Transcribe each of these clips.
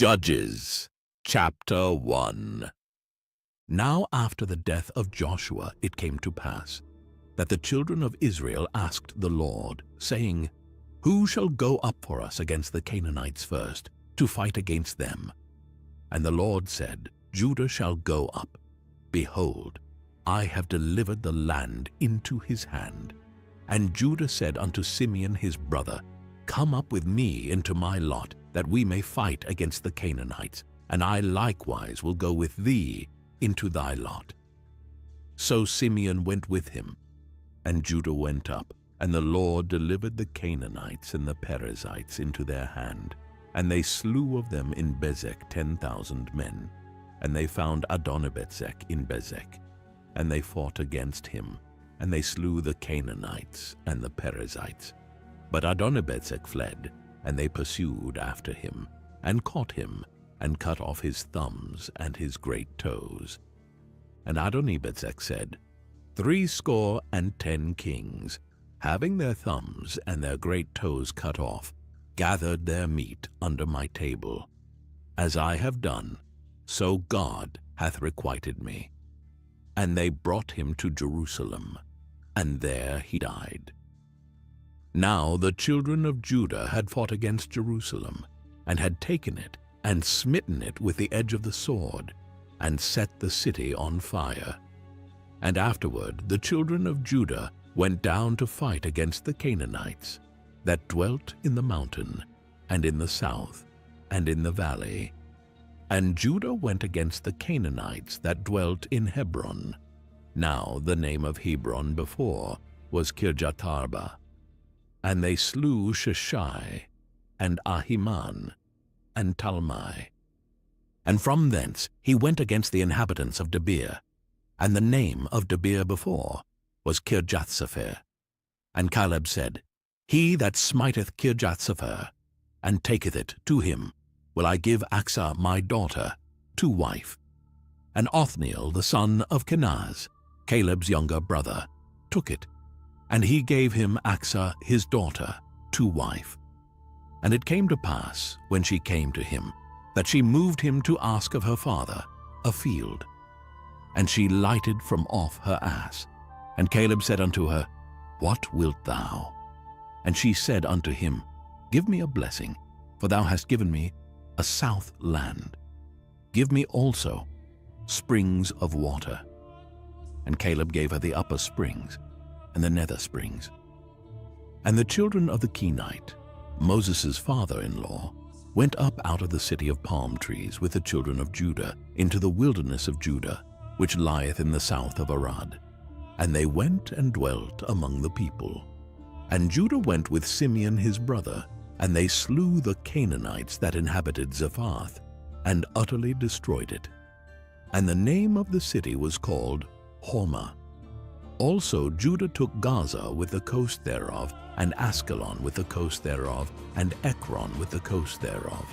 Judges, chapter 1. Now after the death of Joshua it came to pass that the children of Israel asked the Lord, saying, Who shall go up for us against the Canaanites first, to fight against them? And the Lord said, Judah shall go up. Behold, I have delivered the land into his hand. And Judah said unto Simeon his brother, Come up with me into my lot, that we may fight against the Canaanites, and I likewise will go with thee into thy lot. So Simeon went with him, and Judah went up, and the Lord delivered the Canaanites and the Perizzites into their hand, and they slew of them in Bezek 10,000 men. And they found Adonibezek in Bezek, and they fought against him, and they slew the Canaanites and the Perizzites. But Adonibezek fled, and they pursued after him, and caught him, and cut off his thumbs and his great toes. And Adonibezek said, 70 kings, having their thumbs and their great toes cut off, gathered their meat under my table. As I have done, so God hath requited me. And they brought him to Jerusalem, and there he died. Now the children of Judah had fought against Jerusalem, and had taken it, and smitten it with the edge of the sword, and set the city on fire. And afterward the children of Judah went down to fight against the Canaanites, that dwelt in the mountain, and in the south, and in the valley. And Judah went against the Canaanites that dwelt in Hebron. Now the name of Hebron before was Kirjatharba. And they slew Sheshai, and Ahiman, and Talmai. And from thence he went against the inhabitants of Debir, and the name of Debir before was Kirjathsepher. And Caleb said, He that smiteth Kirjathsepher, and taketh it to him, will I give Achsah my daughter to wife. And Othniel the son of Kenaz, Caleb's younger brother, took it, and he gave him Achsah his daughter to wife. And it came to pass, when she came to him, that she moved him to ask of her father a field. And she lighted from off her ass. And Caleb said unto her, What wilt thou? And she said unto him, Give me a blessing, for thou hast given me a south land. Give me also springs of water. And Caleb gave her the upper springs, and the nether springs. And the children of the Kenite, Moses' father-in-law, went up out of the city of palm trees with the children of Judah into the wilderness of Judah, which lieth in the south of Arad. And they went and dwelt among the people. And Judah went with Simeon his brother, and they slew the Canaanites that inhabited Zephath, and utterly destroyed it. And the name of the city was called Hormah. Also Judah took Gaza with the coast thereof, and Askelon with the coast thereof, and Ekron with the coast thereof.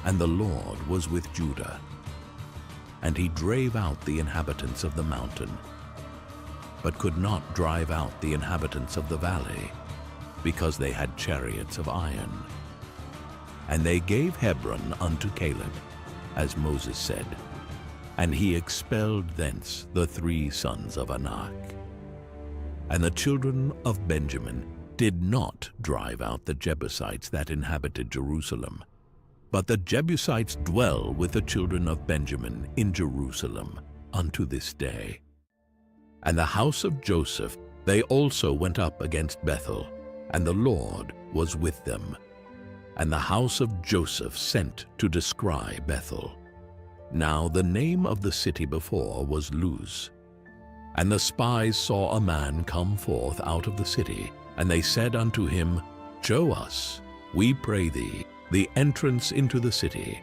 And the Lord was with Judah, and he drave out the inhabitants of the mountain, but could not drive out the inhabitants of the valley, because they had chariots of iron. And they gave Hebron unto Caleb, as Moses said, and he expelled thence the 3 sons of Anak. And the children of Benjamin did not drive out the Jebusites that inhabited Jerusalem, but the Jebusites dwell with the children of Benjamin in Jerusalem unto this day. And the house of Joseph, they also went up against Bethel, and the Lord was with them. And the house of Joseph sent to descry Bethel. Now the name of the city before was Luz. And the spies saw a man come forth out of the city, and they said unto him, Show us, we pray thee, the entrance into the city,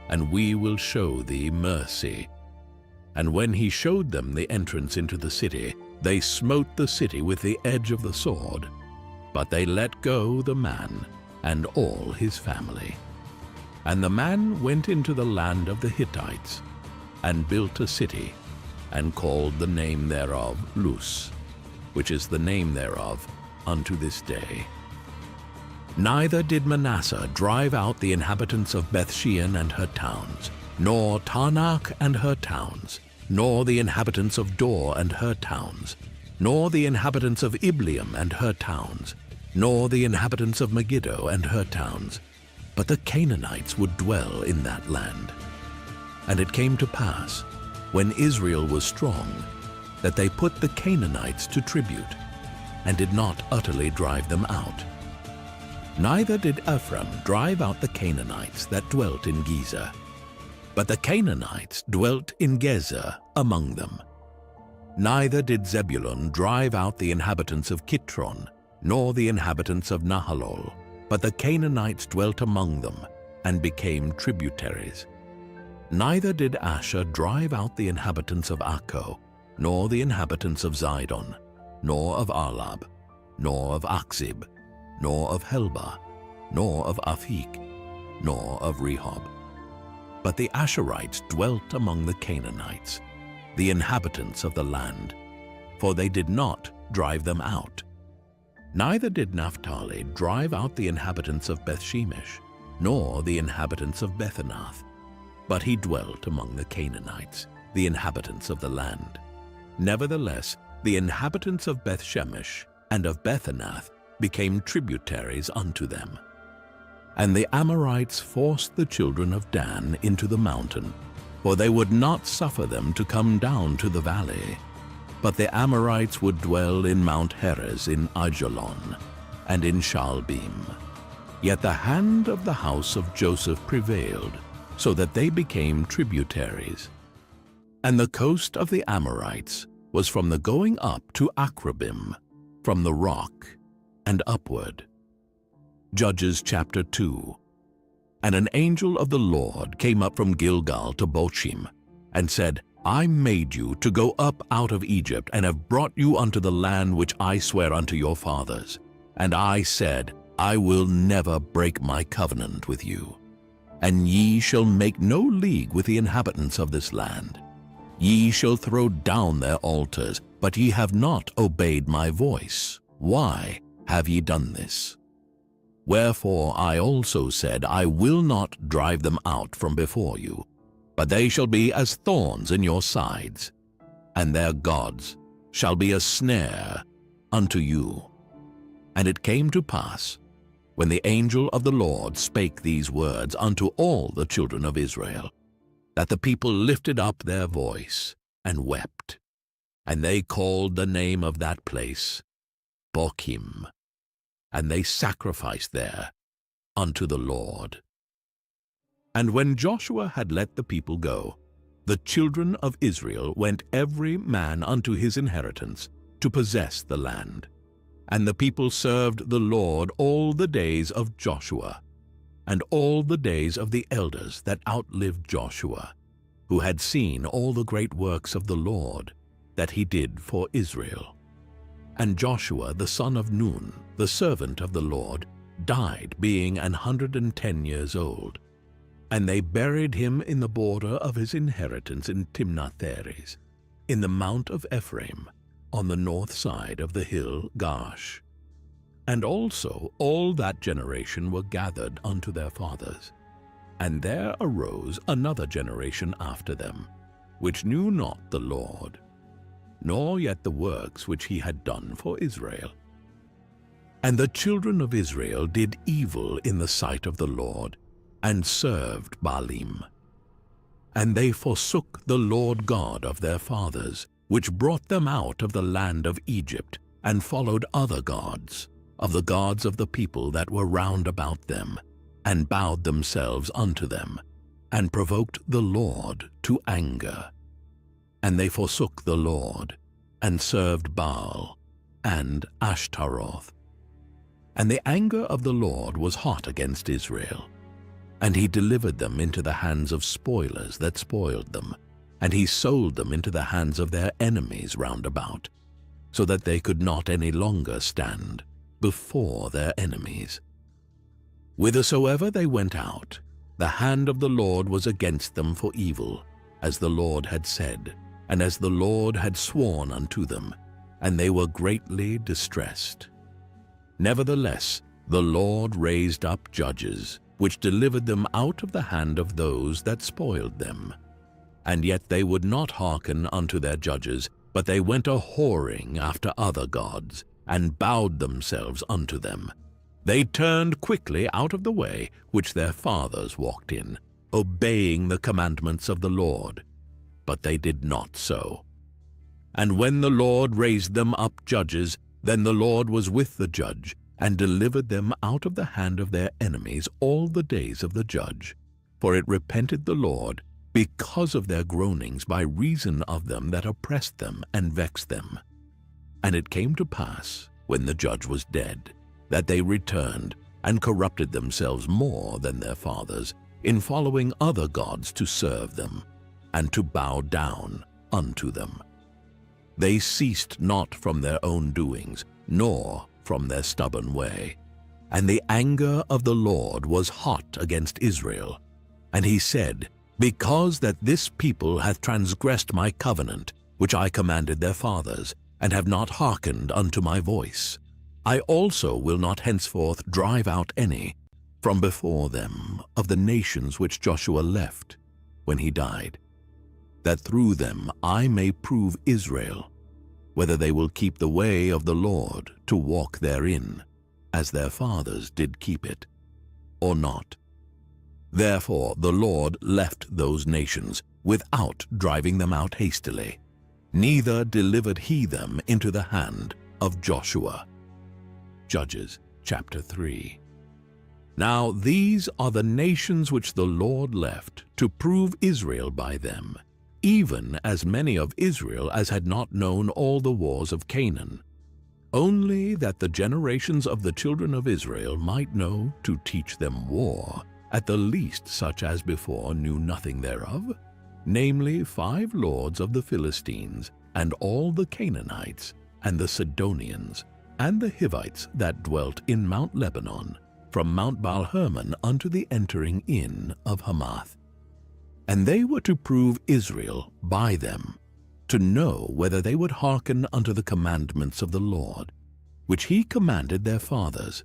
and we will show thee mercy. And when he showed them the entrance into the city, they smote the city with the edge of the sword. But they let go the man and all his family. And the man went into the land of the Hittites, and built a city, and called the name thereof Luz, which is the name thereof unto this day. Neither did Manasseh drive out the inhabitants of Bethshean and her towns, nor Taanach and her towns, nor the inhabitants of Dor and her towns, nor the inhabitants of Ibleam and her towns, nor the inhabitants of Megiddo and her towns, but the Canaanites would dwell in that land. And it came to pass, when Israel was strong, that they put the Canaanites to tribute, and did not utterly drive them out. Neither did Ephraim drive out the Canaanites that dwelt in Gezer, but the Canaanites dwelt in Gezer among them. Neither did Zebulun drive out the inhabitants of Kitron, nor the inhabitants of Nahalol, but the Canaanites dwelt among them, and became tributaries. Neither did Asher drive out the inhabitants of Akko, nor the inhabitants of Zidon, nor of Arlab, nor of Akzib, nor of Helba, nor of Aphik, nor of Rehob. But the Asherites dwelt among the Canaanites, the inhabitants of the land, for they did not drive them out. Neither did Naphtali drive out the inhabitants of Bethshemesh, nor the inhabitants of Bethanath, but he dwelt among the Canaanites, the inhabitants of the land. Nevertheless, the inhabitants of Bethshemesh and of Bethanath became tributaries unto them. And the Amorites forced the children of Dan into the mountain, for they would not suffer them to come down to the valley. But the Amorites would dwell in Mount Heres in Aijalon, and in Shaalbim. Yet the hand of the house of Joseph prevailed, so that they became tributaries. And the coast of the Amorites was from the going up to Akrabim, from the rock and upward. Judges chapter 2. And an angel of the Lord came up from Gilgal to Bochim, and said, I made you to go up out of Egypt, and have brought you unto the land which I swear unto your fathers. And I said, I will never break my covenant with you. And ye shall make no league with the inhabitants of this land. Ye shall throw down their altars, but ye have not obeyed my voice. Why have ye done this? Wherefore I also said, I will not drive them out from before you, but they shall be as thorns in your sides, and their gods shall be a snare unto you. And it came to pass, when the angel of the Lord spake these words unto all the children of Israel, that the people lifted up their voice and wept, and they called the name of that place Bochim, and they sacrificed there unto the Lord. And when Joshua had let the people go, the children of Israel went every man unto his inheritance to possess the land. And the people served the Lord all the days of Joshua, and all the days of the elders that outlived Joshua, who had seen all the great works of the Lord that he did for Israel. And Joshua the son of Nun, the servant of the Lord, died being 110 years old. And they buried him in the border of his inheritance in Timnath-Heres, in the mount of Ephraim, on the north side of the hill Gaash. And also all that generation were gathered unto their fathers. And there arose another generation after them, which knew not the Lord, nor yet the works which he had done for Israel. And the children of Israel did evil in the sight of the Lord, and served Baalim. And they forsook the Lord God of their fathers, which brought them out of the land of Egypt, and followed other gods, of the gods of the people that were round about them, and bowed themselves unto them, and provoked the Lord to anger. And they forsook the Lord, and served Baal, and Ashtaroth. And the anger of the Lord was hot against Israel, and he delivered them into the hands of spoilers that spoiled them, and he sold them into the hands of their enemies round about, so that they could not any longer stand before their enemies. Whithersoever they went out, the hand of the Lord was against them for evil, as the Lord had said, and as the Lord had sworn unto them, and they were greatly distressed. Nevertheless, The Lord raised up judges, which delivered them out of the hand of those that spoiled them. And yet they would not hearken unto their judges, but they went a-whoring after other gods, and bowed themselves unto them. They turned quickly out of the way which their fathers walked in, obeying the commandments of the Lord. But they did not so. And when the Lord raised them up judges, then the Lord was with the judge, and delivered them out of the hand of their enemies all the days of the judge. For it repented the Lord, because of their groanings by reason of them that oppressed them and vexed them. And it came to pass, when the judge was dead, that they returned and corrupted themselves more than their fathers, in following other gods to serve them, and to bow down unto them. They ceased not from their own doings, nor from their stubborn way. And the anger of the Lord was hot against Israel. And he said, Because that this people hath transgressed my covenant, which I commanded their fathers, and have not hearkened unto my voice, I also will not henceforth drive out any from before them of the nations which Joshua left when he died, that through them I may prove Israel, whether they will keep the way of the Lord to walk therein, as their fathers did keep it, or not. Therefore the Lord left those nations without driving them out hastily, neither delivered he them into the hand of Joshua. Judges chapter 3. Now these are the nations which the Lord left to prove Israel by them, even as many of Israel as had not known all the wars of Canaan, only that the generations of the children of Israel might know to teach them war, at the least such as before knew nothing thereof, namely 5 lords of the Philistines, and all the Canaanites, and the Sidonians, and the Hivites that dwelt in Mount Lebanon, from Mount Baal-Hermon unto the entering in of Hamath. And they were to prove Israel by them, to know whether they would hearken unto the commandments of the Lord, which he commanded their fathers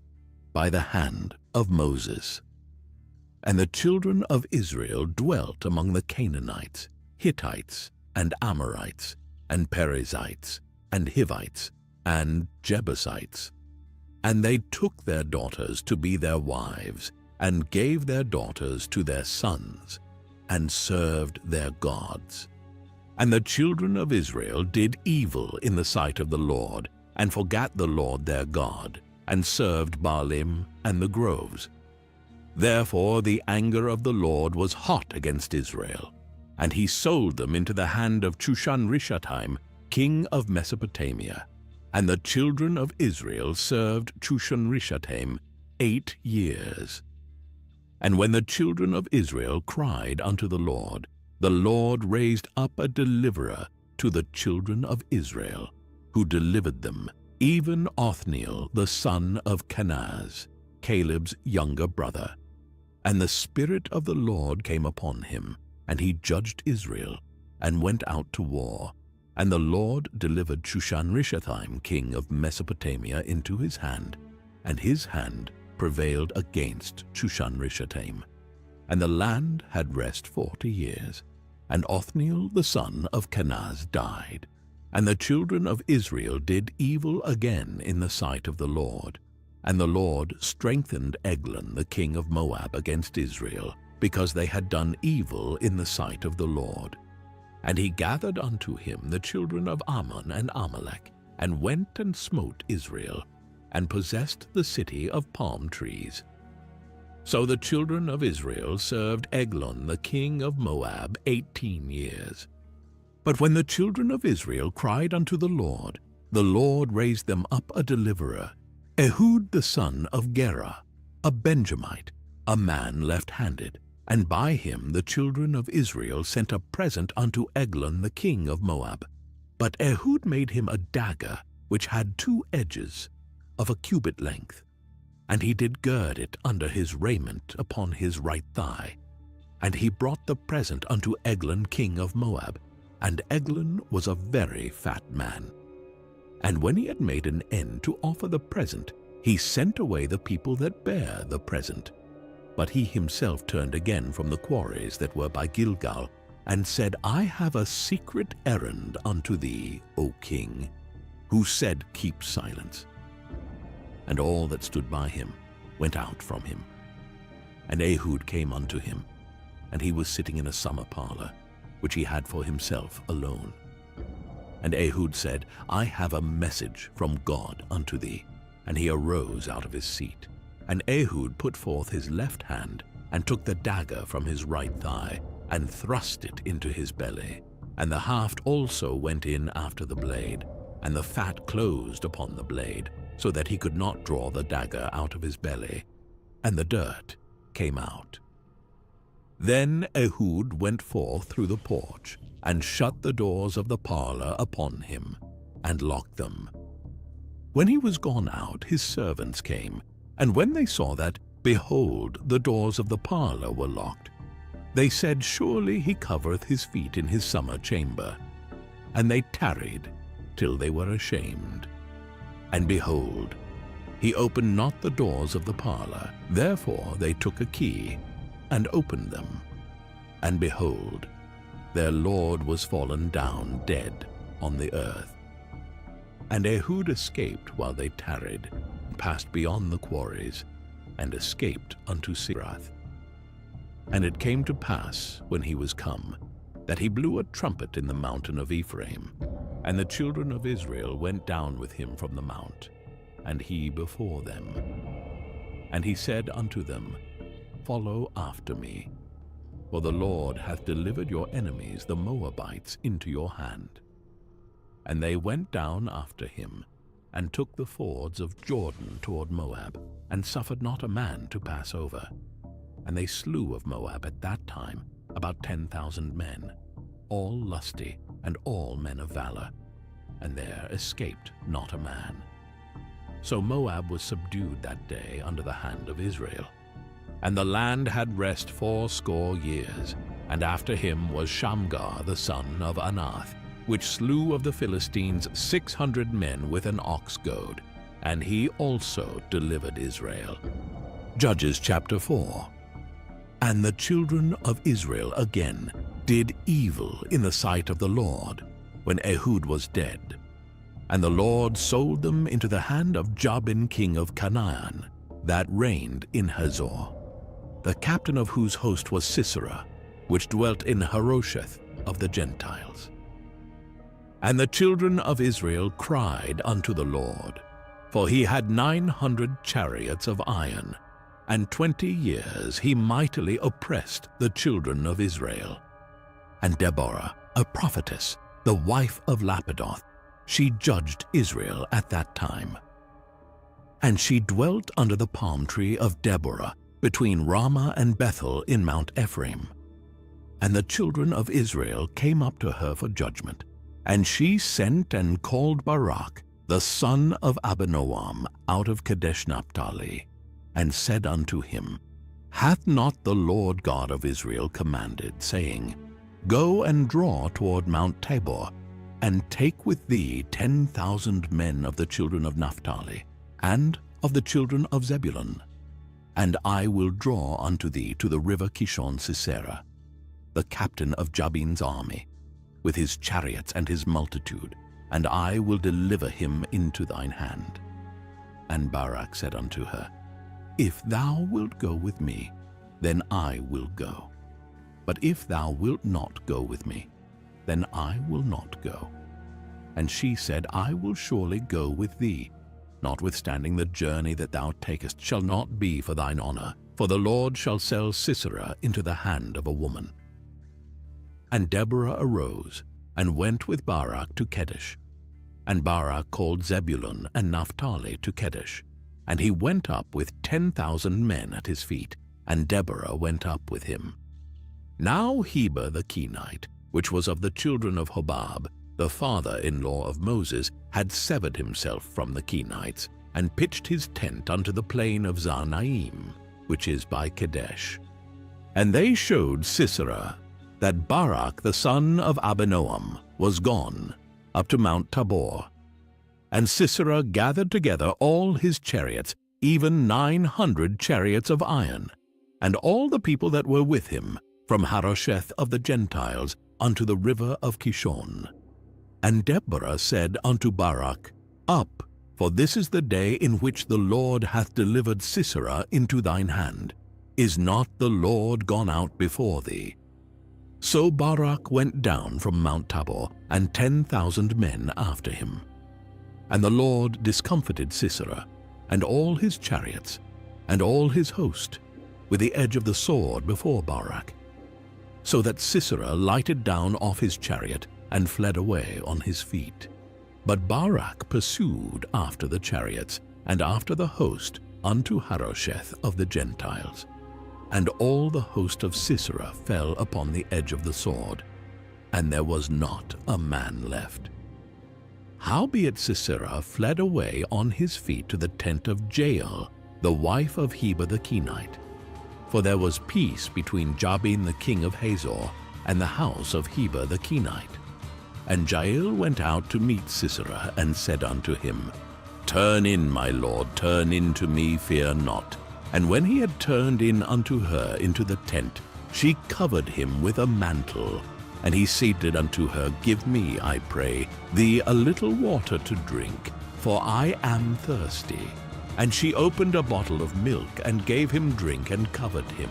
by the hand of Moses. And the children of Israel dwelt among the Canaanites, Hittites, and Amorites, and Perizzites, and Hivites, and Jebusites. And they took their daughters to be their wives, and gave their daughters to their sons, and served their gods. And the children of Israel did evil in the sight of the Lord, and forgat the Lord their God, and served Baalim and the groves. Therefore the anger of the Lord was hot against Israel, and he sold them into the hand of Chushan-Rishathaim, king of Mesopotamia. And the children of Israel served Chushan-Rishathaim 8 years. And when the children of Israel cried unto the Lord raised up a deliverer to the children of Israel, who delivered them, even Othniel the son of Kenaz, Caleb's younger brother. And the Spirit of the Lord came upon him, and he judged Israel, and went out to war. And the Lord delivered Chushan-Rishathaim, king of Mesopotamia, into his hand, and his hand prevailed against Chushan-Rishathaim. And the land had rest 40 years. And Othniel the son of Kenaz died. And the children of Israel did evil again in the sight of the Lord. And the Lord strengthened Eglon the king of Moab against Israel, because they had done evil in the sight of the Lord. And he gathered unto him the children of Ammon and Amalek, and went and smote Israel, and possessed the city of palm trees. So the children of Israel served Eglon the king of Moab 18 years. But when the children of Israel cried unto the Lord raised them up a deliverer, Ehud the son of Gera, a Benjamite, a man left-handed. And by him the children of Israel sent a present unto Eglon the king of Moab. But Ehud made him a dagger which had 2 edges, of a cubit length, and he did gird it under his raiment upon his right thigh. And he brought the present unto Eglon king of Moab, and Eglon was a very fat man. And when he had made an end to offer the present, he sent away the people that bare the present. But he himself turned again from the quarries that were by Gilgal, and said, I have a secret errand unto thee, O king. Who said, Keep silence. And all that stood by him went out from him. And Ehud came unto him, and he was sitting in a summer parlor, which he had for himself alone. And Ehud said, I have a message from God unto thee. And he arose out of his seat. And Ehud put forth his left hand, and took the dagger from his right thigh, and thrust it into his belly. And the haft also went in after the blade, and the fat closed upon the blade, so that he could not draw the dagger out of his belly, and the dirt came out. Then Ehud went forth through the porch, and shut the doors of the parlor upon him, and locked them. When he was gone out, his servants came, and when they saw that, behold, the doors of the parlor were locked, they said, Surely he covereth his feet in his summer chamber. And they tarried till they were ashamed. And behold, he opened not the doors of the parlor. Therefore they took a key, and opened them. And behold, their lord was fallen down dead on the earth. And Ehud escaped while they tarried, and passed beyond the quarries, and escaped unto Sirath. And it came to pass, when he was come, that he blew a trumpet in the mountain of Ephraim, and the children of Israel went down with him from the mount, and he before them. And he said unto them, Follow after me, for the Lord hath delivered your enemies the Moabites into your hand. And they went down after him, and took the fords of Jordan toward Moab, and suffered not a man to pass over. And they slew of Moab at that time about 10,000 men, all lusty, and all men of valor, and there escaped not a man. So Moab was subdued that day under the hand of Israel. And the land had rest 80 years, and after him was Shamgar the son of Anath, which slew of the Philistines 600 men with an ox goad, and he also delivered Israel. Judges chapter 4. And the children of Israel again did evil in the sight of the Lord, when Ehud was dead. And the Lord sold them into the hand of Jabin king of Canaan, that reigned in Hazor, the captain of whose host was Sisera, which dwelt in Harosheth of the Gentiles. And the children of Israel cried unto the Lord, for he had 900 chariots of iron, and 20 years he mightily oppressed the children of Israel. And Deborah, a prophetess, the wife of Lapidoth, she judged Israel at that time. And she dwelt under the palm tree of Deborah, between Ramah and Bethel in Mount Ephraim. And the children of Israel came up to her for judgment. And she sent and called Barak, the son of Abinoam, out of Kadesh Naphtali, and said unto him, Hath not the Lord God of Israel commanded, saying, Go and draw toward Mount Tabor, and take with thee 10,000 men of the children of Naphtali, and of the children of Zebulun? And I will draw unto thee to the river Kishon Sisera, the captain of Jabin's army, with his chariots and his multitude, and I will deliver him into thine hand. And Barak said unto her, If thou wilt go with me, then I will go. But if thou wilt not go with me, then I will not go. And she said, I will surely go with thee, notwithstanding the journey that thou takest shall not be for thine honor, for the Lord shall sell Sisera into the hand of a woman. And Deborah arose, and went with Barak to Kedesh. And Barak called Zebulun and Naphtali to Kedesh, and he went up with 10,000 men at his feet, and Deborah went up with him. Now Heber the Kenite, which was of the children of Hobab, the father-in-law of Moses, had severed himself from the Kenites, and pitched his tent unto the plain of Zaanaim, which is by Kadesh. And they showed Sisera that Barak the son of Abinoam was gone up to Mount Tabor. And Sisera gathered together all his chariots, even 900 chariots of iron, and all the people that were with him, from Harosheth of the Gentiles unto the river of Kishon. And Deborah said unto Barak, Up, for this is the day in which the Lord hath delivered Sisera into thine hand. Is not the Lord gone out before thee? So Barak went down from Mount Tabor, and 10,000 men after him. And the Lord discomfited Sisera, and all his chariots, and all his host, with the edge of the sword before Barak, so that Sisera lighted down off his chariot, and fled away on his feet. But Barak pursued after the chariots, and after the host, unto Harosheth of the Gentiles. And all the host of Sisera fell upon the edge of the sword, and there was not a man left. Howbeit Sisera fled away on his feet to the tent of Jael, the wife of Heber the Kenite. For there was peace between Jabin the king of Hazor and the house of Heber the Kenite. And Jael went out to meet Sisera, and said unto him, Turn in, my lord, turn in to me, fear not. And when he had turned in unto her into the tent, she covered him with a mantle. And he said unto her, Give me, I pray, thee a little water to drink, for I am thirsty. And she opened a bottle of milk, and gave him drink, and covered him.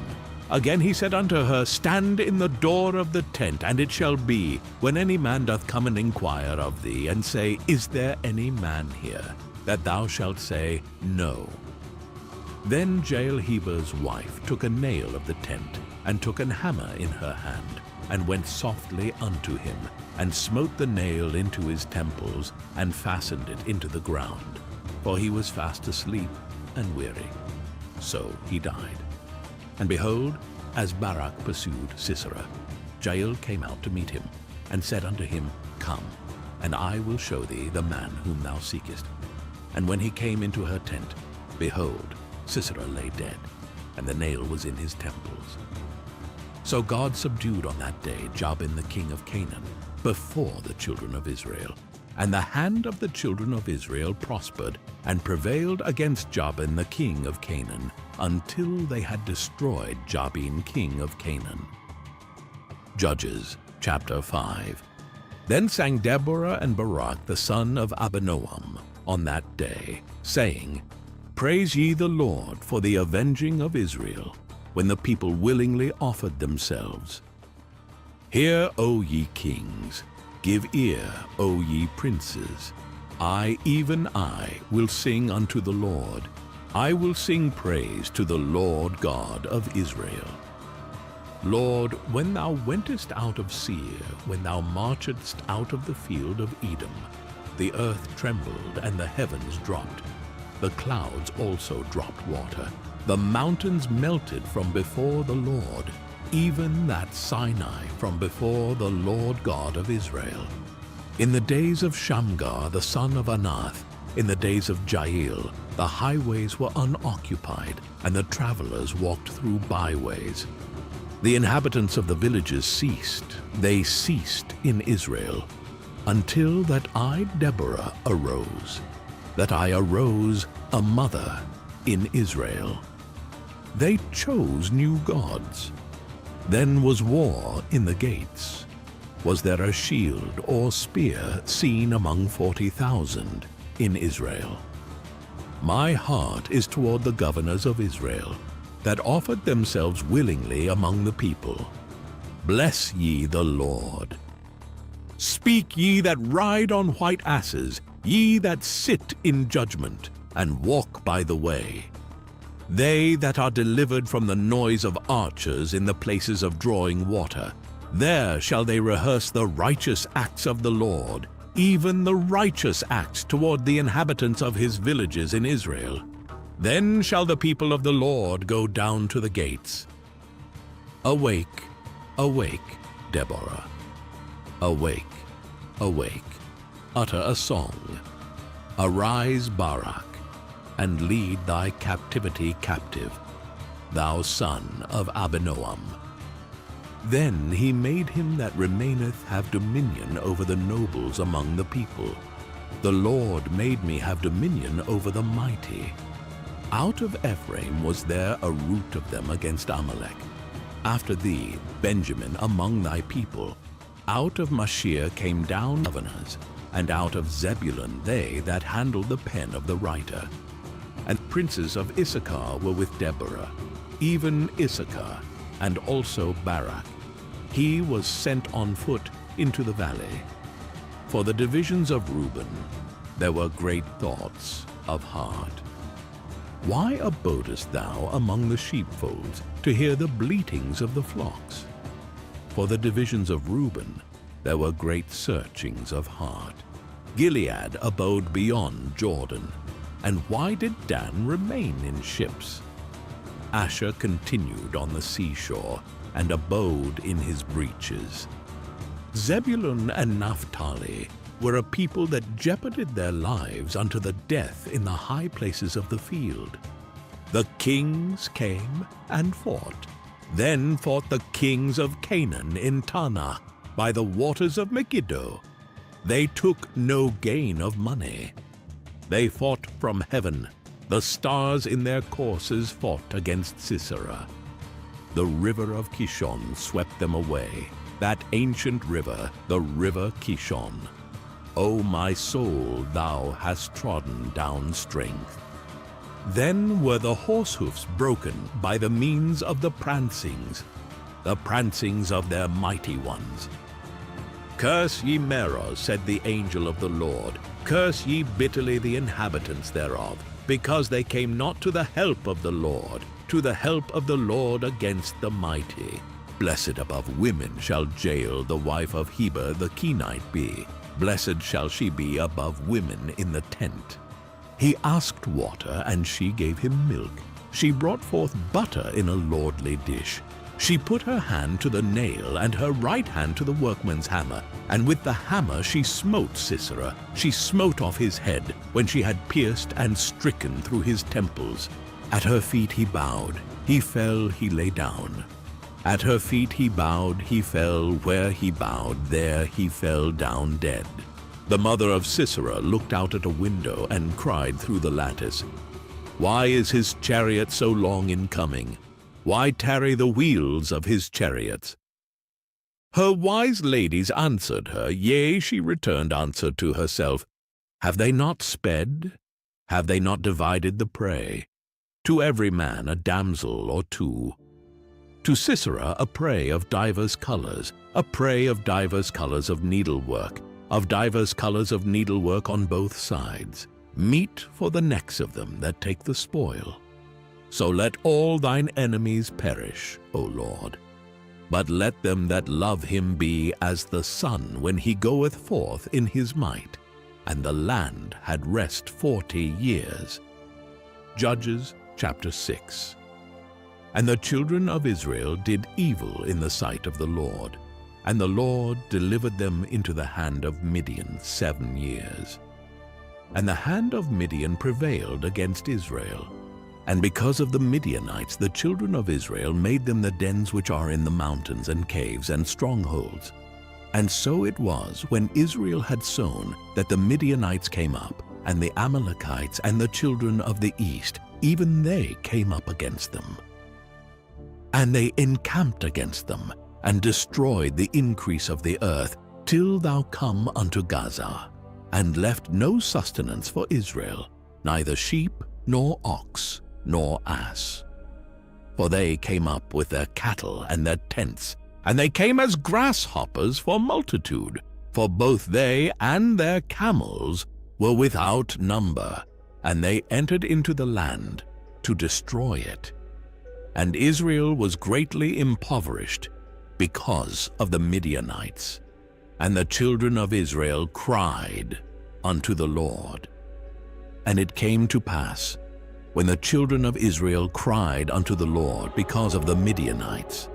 Again he said unto her, Stand in the door of the tent, and it shall be, when any man doth come and inquire of thee, and say, Is there any man here? That thou shalt say, No. Then Jael Heber's wife took a nail of the tent, and took an hammer in her hand, and went softly unto him, and smote the nail into his temples, and fastened it into the ground. For he was fast asleep and weary. So he died. And behold, as Barak pursued Sisera, Jael came out to meet him, and said unto him, Come, and I will show thee the man whom thou seekest. And when he came into her tent, behold, Sisera lay dead, and the nail was in his temples. So God subdued on that day Jabin the king of Canaan before the children of Israel. And the hand of the children of Israel prospered, and prevailed against Jabin the king of Canaan, until they had destroyed Jabin king of Canaan. Judges chapter 5. Then sang Deborah and Barak the son of Abinoam on that day, saying, Praise ye the Lord for the avenging of Israel, when the people willingly offered themselves. Hear, O ye kings, give ear, O ye princes. I, even I, will sing unto the Lord. I will sing praise to the Lord God of Israel. Lord, when thou wentest out of Seir, when thou marchedst out of the field of Edom, the earth trembled, and the heavens dropped. The clouds also dropped water. The mountains melted from before the Lord, even that Sinai from before the Lord God of Israel. In the days of Shamgar the son of Anath, in the days of Jael, the highways were unoccupied, and the travelers walked through byways. The inhabitants of the villages ceased, they ceased in Israel, until that I, Deborah, arose, that I arose a mother in Israel. They chose new gods. Then was war in the gates. Was there a shield or spear seen among 40,000 in Israel? My heart is toward the governors of Israel, that offered themselves willingly among the people. Bless ye the Lord. Speak ye that ride on white asses, ye that sit in judgment, and walk by the way. They that are delivered from the noise of archers in the places of drawing water, there shall they rehearse the righteous acts of the Lord, even the righteous acts toward the inhabitants of his villages in Israel. Then shall the people of the Lord go down to the gates. Awake, awake, Deborah. Awake, awake, utter a song. Arise, Barak, and lead thy captivity captive, thou son of Abinoam. Then he made him that remaineth have dominion over the nobles among the people, The Lord made me have dominion over the mighty. Out of Ephraim was there a root of them against Amalek. After thee, Benjamin, among thy people. Out of Mashir came down governors, and out of Zebulun they that handled the pen of the writer. And princes of Issachar were with Deborah, even Issachar, and also Barak. He was sent on foot into the valley. For the divisions of Reuben there were great thoughts of heart. Why abodest thou among the sheepfolds to hear the bleatings of the flocks? For the divisions of Reuben there were great searchings of heart. Gilead abode beyond Jordan. And why did Dan remain in ships? Asher continued on the seashore, and abode in his breaches. Zebulun and Naphtali were a people that jeoparded their lives unto the death in the high places of the field. The kings came and fought. Then fought the kings of Canaan in Tanah, by the waters of Megiddo. They took no gain of money. They fought from heaven. The stars in their courses fought against Sisera. The river of Kishon swept them away, that ancient river, the river Kishon. O my soul, thou hast trodden down strength. Then were the horsehoofs broken by the means of the prancings of their mighty ones. Curse ye Meroz, said the angel of the Lord. Curse ye bitterly the inhabitants thereof, because they came not to the help of the Lord, to the help of the Lord against the mighty. Blessed above women shall Jael, the wife of Heber the Kenite, be. Blessed shall she be above women in the tent. He asked water, and she gave him milk. She brought forth butter in a lordly dish. She put her hand to the nail, and her right hand to the workman's hammer, and with the hammer she smote Sisera. She smote off his head, when she had pierced and stricken through his temples. At her feet he bowed, he fell, he lay down. At her feet he bowed, he fell, where he bowed, there he fell down dead. The mother of Sisera looked out at a window and cried through the lattice, Why is his chariot so long in coming? Why tarry the wheels of his chariots? Her wise ladies answered her, yea, she returned answer to herself, Have they not sped? Have they not divided the prey? To every man a damsel or two. To Sisera a prey of divers colors, a prey of divers colors of needlework on both sides, meat for the necks of them that take the spoil. So let all thine enemies perish, O Lord. But let them that love him be as the sun when he goeth forth in his might. And the land had rest 40 years. Judges chapter 6. And the children of Israel did evil in the sight of the Lord, and the Lord delivered them into the hand of Midian 7 years. And the hand of Midian prevailed against Israel. And because of the Midianites, the children of Israel made them the dens which are in the mountains and caves and strongholds. And so it was, when Israel had sown, that the Midianites came up, and the Amalekites and the children of the east, even they came up against them. And they encamped against them, and destroyed the increase of the earth, till thou come unto Gaza, and left no sustenance for Israel, neither sheep, nor ox, nor ass. For they came up with their cattle and their tents, and they came as grasshoppers for multitude, for both they and their camels were without number, and they entered into the land to destroy it. And Israel was greatly impoverished because of the Midianites. And the children of Israel cried unto the Lord. And it came to pass, when the children of Israel cried unto the Lord because of the Midianites,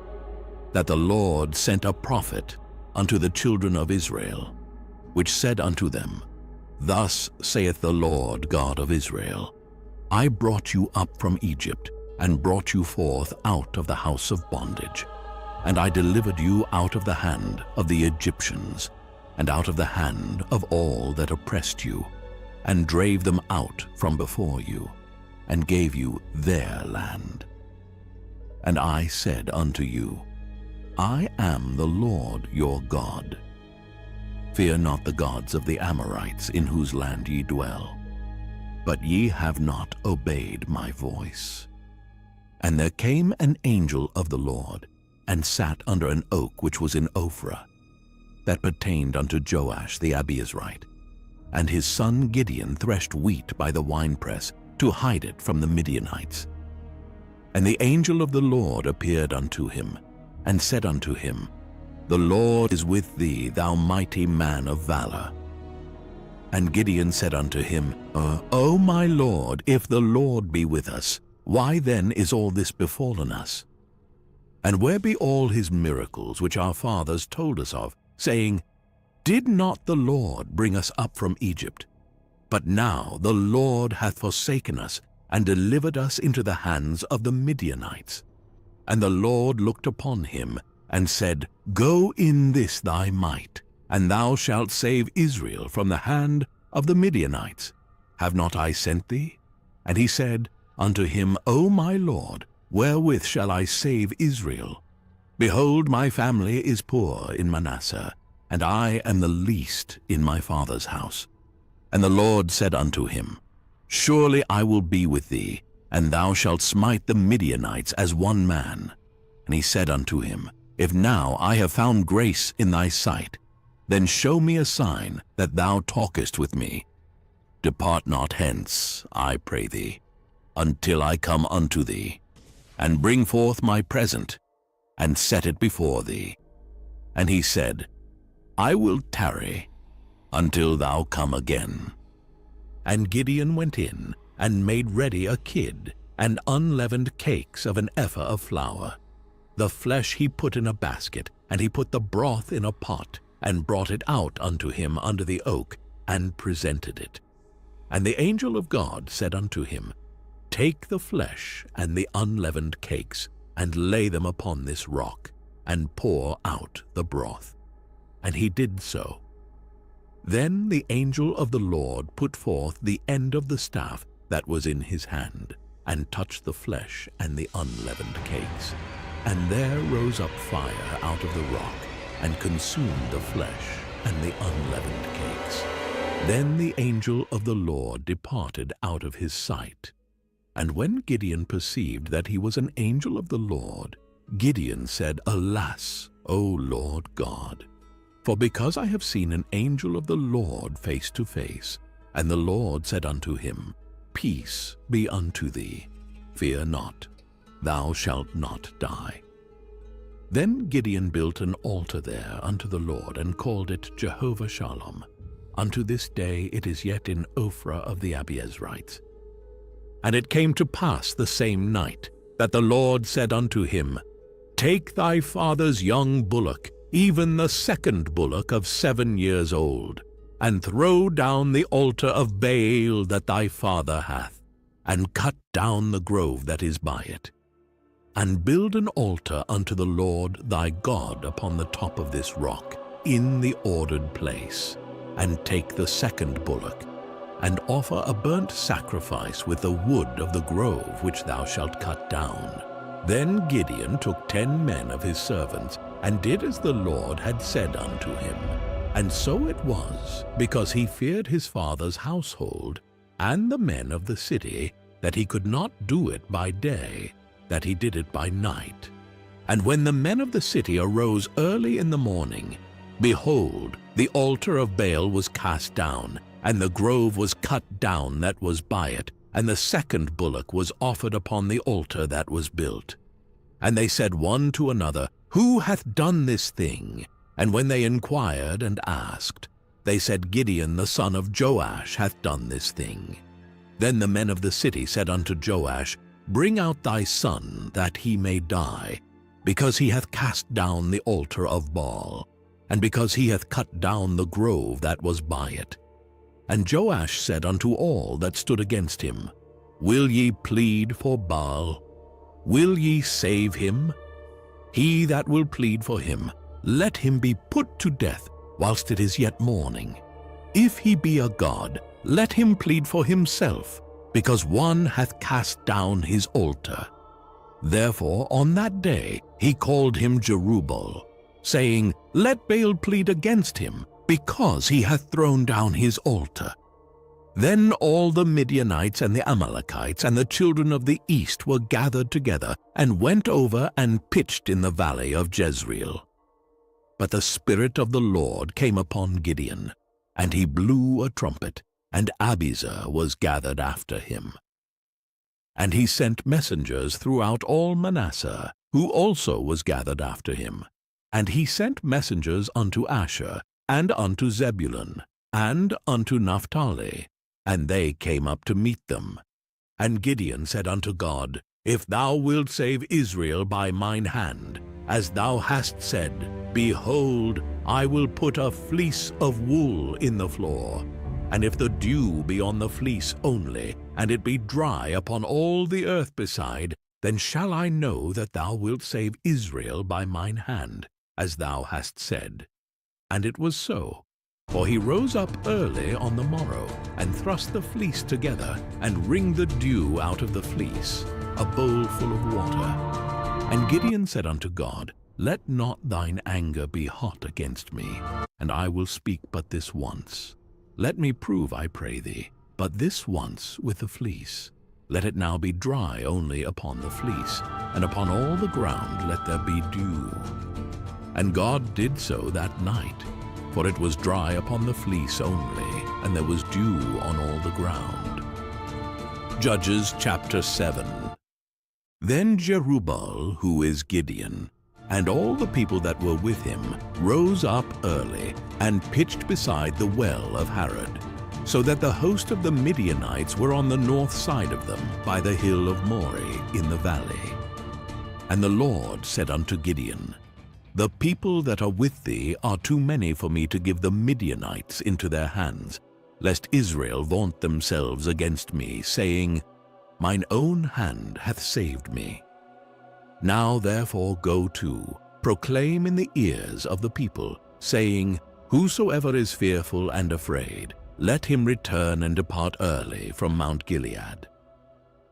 that the Lord sent a prophet unto the children of Israel, which said unto them, Thus saith the Lord God of Israel, I brought you up from Egypt, and brought you forth out of the house of bondage. And I delivered you out of the hand of the Egyptians, and out of the hand of all that oppressed you, and drave them out from before you, and gave you their land. And I said unto you, I am the Lord your God. Fear not the gods of the Amorites, in whose land ye dwell. But ye have not obeyed my voice. And there came an angel of the Lord, and sat under an oak which was in Ophrah, that pertained unto Joash the Abiezrite. And his son Gideon threshed wheat by the winepress, to hide it from the Midianites. And the angel of the Lord appeared unto him, and said unto him, The Lord is with thee, thou mighty man of valor. And Gideon said unto him, O my Lord, if the Lord be with us, why then is all this befallen us? And where be all his miracles which our fathers told us of, saying, Did not the Lord bring us up from Egypt? But now the Lord hath forsaken us, and delivered us into the hands of the Midianites. And the Lord looked upon him, and said, Go in this thy might, and thou shalt save Israel from the hand of the Midianites. Have not I sent thee? And he said unto him, O my Lord, wherewith shall I save Israel? Behold, my family is poor in Manasseh, and I am the least in my father's house. And the Lord said unto him, Surely I will be with thee, and thou shalt smite the Midianites as one man. And he said unto him, If now I have found grace in thy sight, then show me a sign that thou talkest with me. Depart not hence, I pray thee, until I come unto thee, and bring forth my present, and set it before thee. And he said, I will tarry until thou come again. And Gideon went in, and made ready a kid, and unleavened cakes of an ephah of flour. The flesh he put in a basket, and he put the broth in a pot, and brought it out unto him under the oak, and presented it. And the angel of God said unto him, Take the flesh and the unleavened cakes, and lay them upon this rock, and pour out the broth. And he did so. Then the angel of the Lord put forth the end of the staff that was in his hand, and touched the flesh and the unleavened cakes. And there rose up fire out of the rock, and consumed the flesh and the unleavened cakes. Then the angel of the Lord departed out of his sight. And when Gideon perceived that he was an angel of the Lord, Gideon said, Alas, O Lord God! For because I have seen an angel of the Lord face to face. And the Lord said unto him, Peace be unto thee, fear not, thou shalt not die. Then Gideon built an altar there unto the Lord, and called it Jehovah Shalom. Unto this day it is yet in Ophrah of the Abiezrites. And it came to pass the same night, that the Lord said unto him, Take thy father's young bullock, even the second bullock of 7 years old, and throw down the altar of Baal that thy father hath, and cut down the grove that is by it. And build an altar unto the Lord thy God upon the top of this rock, in the ordered place, and take the second bullock, and offer a burnt sacrifice with the wood of the grove which thou shalt cut down. Then Gideon took 10 men of his servants, and did as the Lord had said unto him. And so it was, because he feared his father's household, and the men of the city, that he could not do it by day, that he did it by night. And when the men of the city arose early in the morning, behold, the altar of Baal was cast down, and the grove was cut down that was by it, and the second bullock was offered upon the altar that was built. And they said one to another, Who hath done this thing? And when they inquired and asked, they said, Gideon the son of Joash hath done this thing. Then the men of the city said unto Joash, Bring out thy son, that he may die, because he hath cast down the altar of Baal, and because he hath cut down the grove that was by it. And Joash said unto all that stood against him, Will ye plead for Baal? Will ye save him? He that will plead for him, let him be put to death, whilst it is yet morning. If he be a god, let him plead for himself, because one hath cast down his altar. Therefore on that day he called him Jerubbaal, saying, Let Baal plead against him, because he hath thrown down his altar. Then all the Midianites and the Amalekites and the children of the east were gathered together, and went over and pitched in the valley of Jezreel. But the Spirit of the Lord came upon Gideon, and he blew a trumpet, and Abiezer was gathered after him. And he sent messengers throughout all Manasseh, who also was gathered after him. And he sent messengers unto Asher, and unto Zebulun, and unto Naphtali, and they came up to meet them. And Gideon said unto God, If thou wilt save Israel by mine hand, as thou hast said, behold, I will put a fleece of wool in the floor. And if the dew be on the fleece only, and it be dry upon all the earth beside, then shall I know that thou wilt save Israel by mine hand, as thou hast said. And it was so. For he rose up early on the morrow, and thrust the fleece together, and wringed the dew out of the fleece, a bowl full of water. And Gideon said unto God, Let not thine anger be hot against me, and I will speak but this once. Let me prove, I pray thee, but this once with the fleece. Let it now be dry only upon the fleece, and upon all the ground let there be dew. And God did so that night, for it was dry upon the fleece only, and there was dew on all the ground. Judges chapter 7. Then Jerubbaal, who is Gideon, and all the people that were with him, rose up early, and pitched beside the well of Harod, so that the host of the Midianites were on the north side of them, by the hill of Moreh in the valley. And the Lord said unto Gideon, The people that are with thee are too many for me to give the Midianites into their hands, lest Israel vaunt themselves against me, saying, Mine own hand hath saved me. Now therefore go to, proclaim in the ears of the people, saying, Whosoever is fearful and afraid, let him return and depart early from Mount Gilead.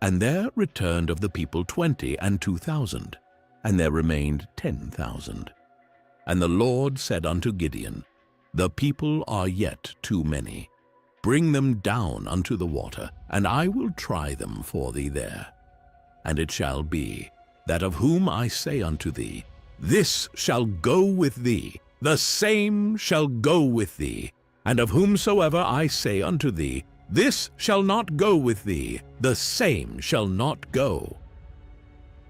And there returned of the people 20 and 2,000, and there remained 10,000. And the Lord said unto Gideon, The people are yet too many. Bring them down unto the water, and I will try them for thee there. And it shall be, that of whom I say unto thee, This shall go with thee, the same shall go with thee. And of whomsoever I say unto thee, This shall not go with thee, the same shall not go.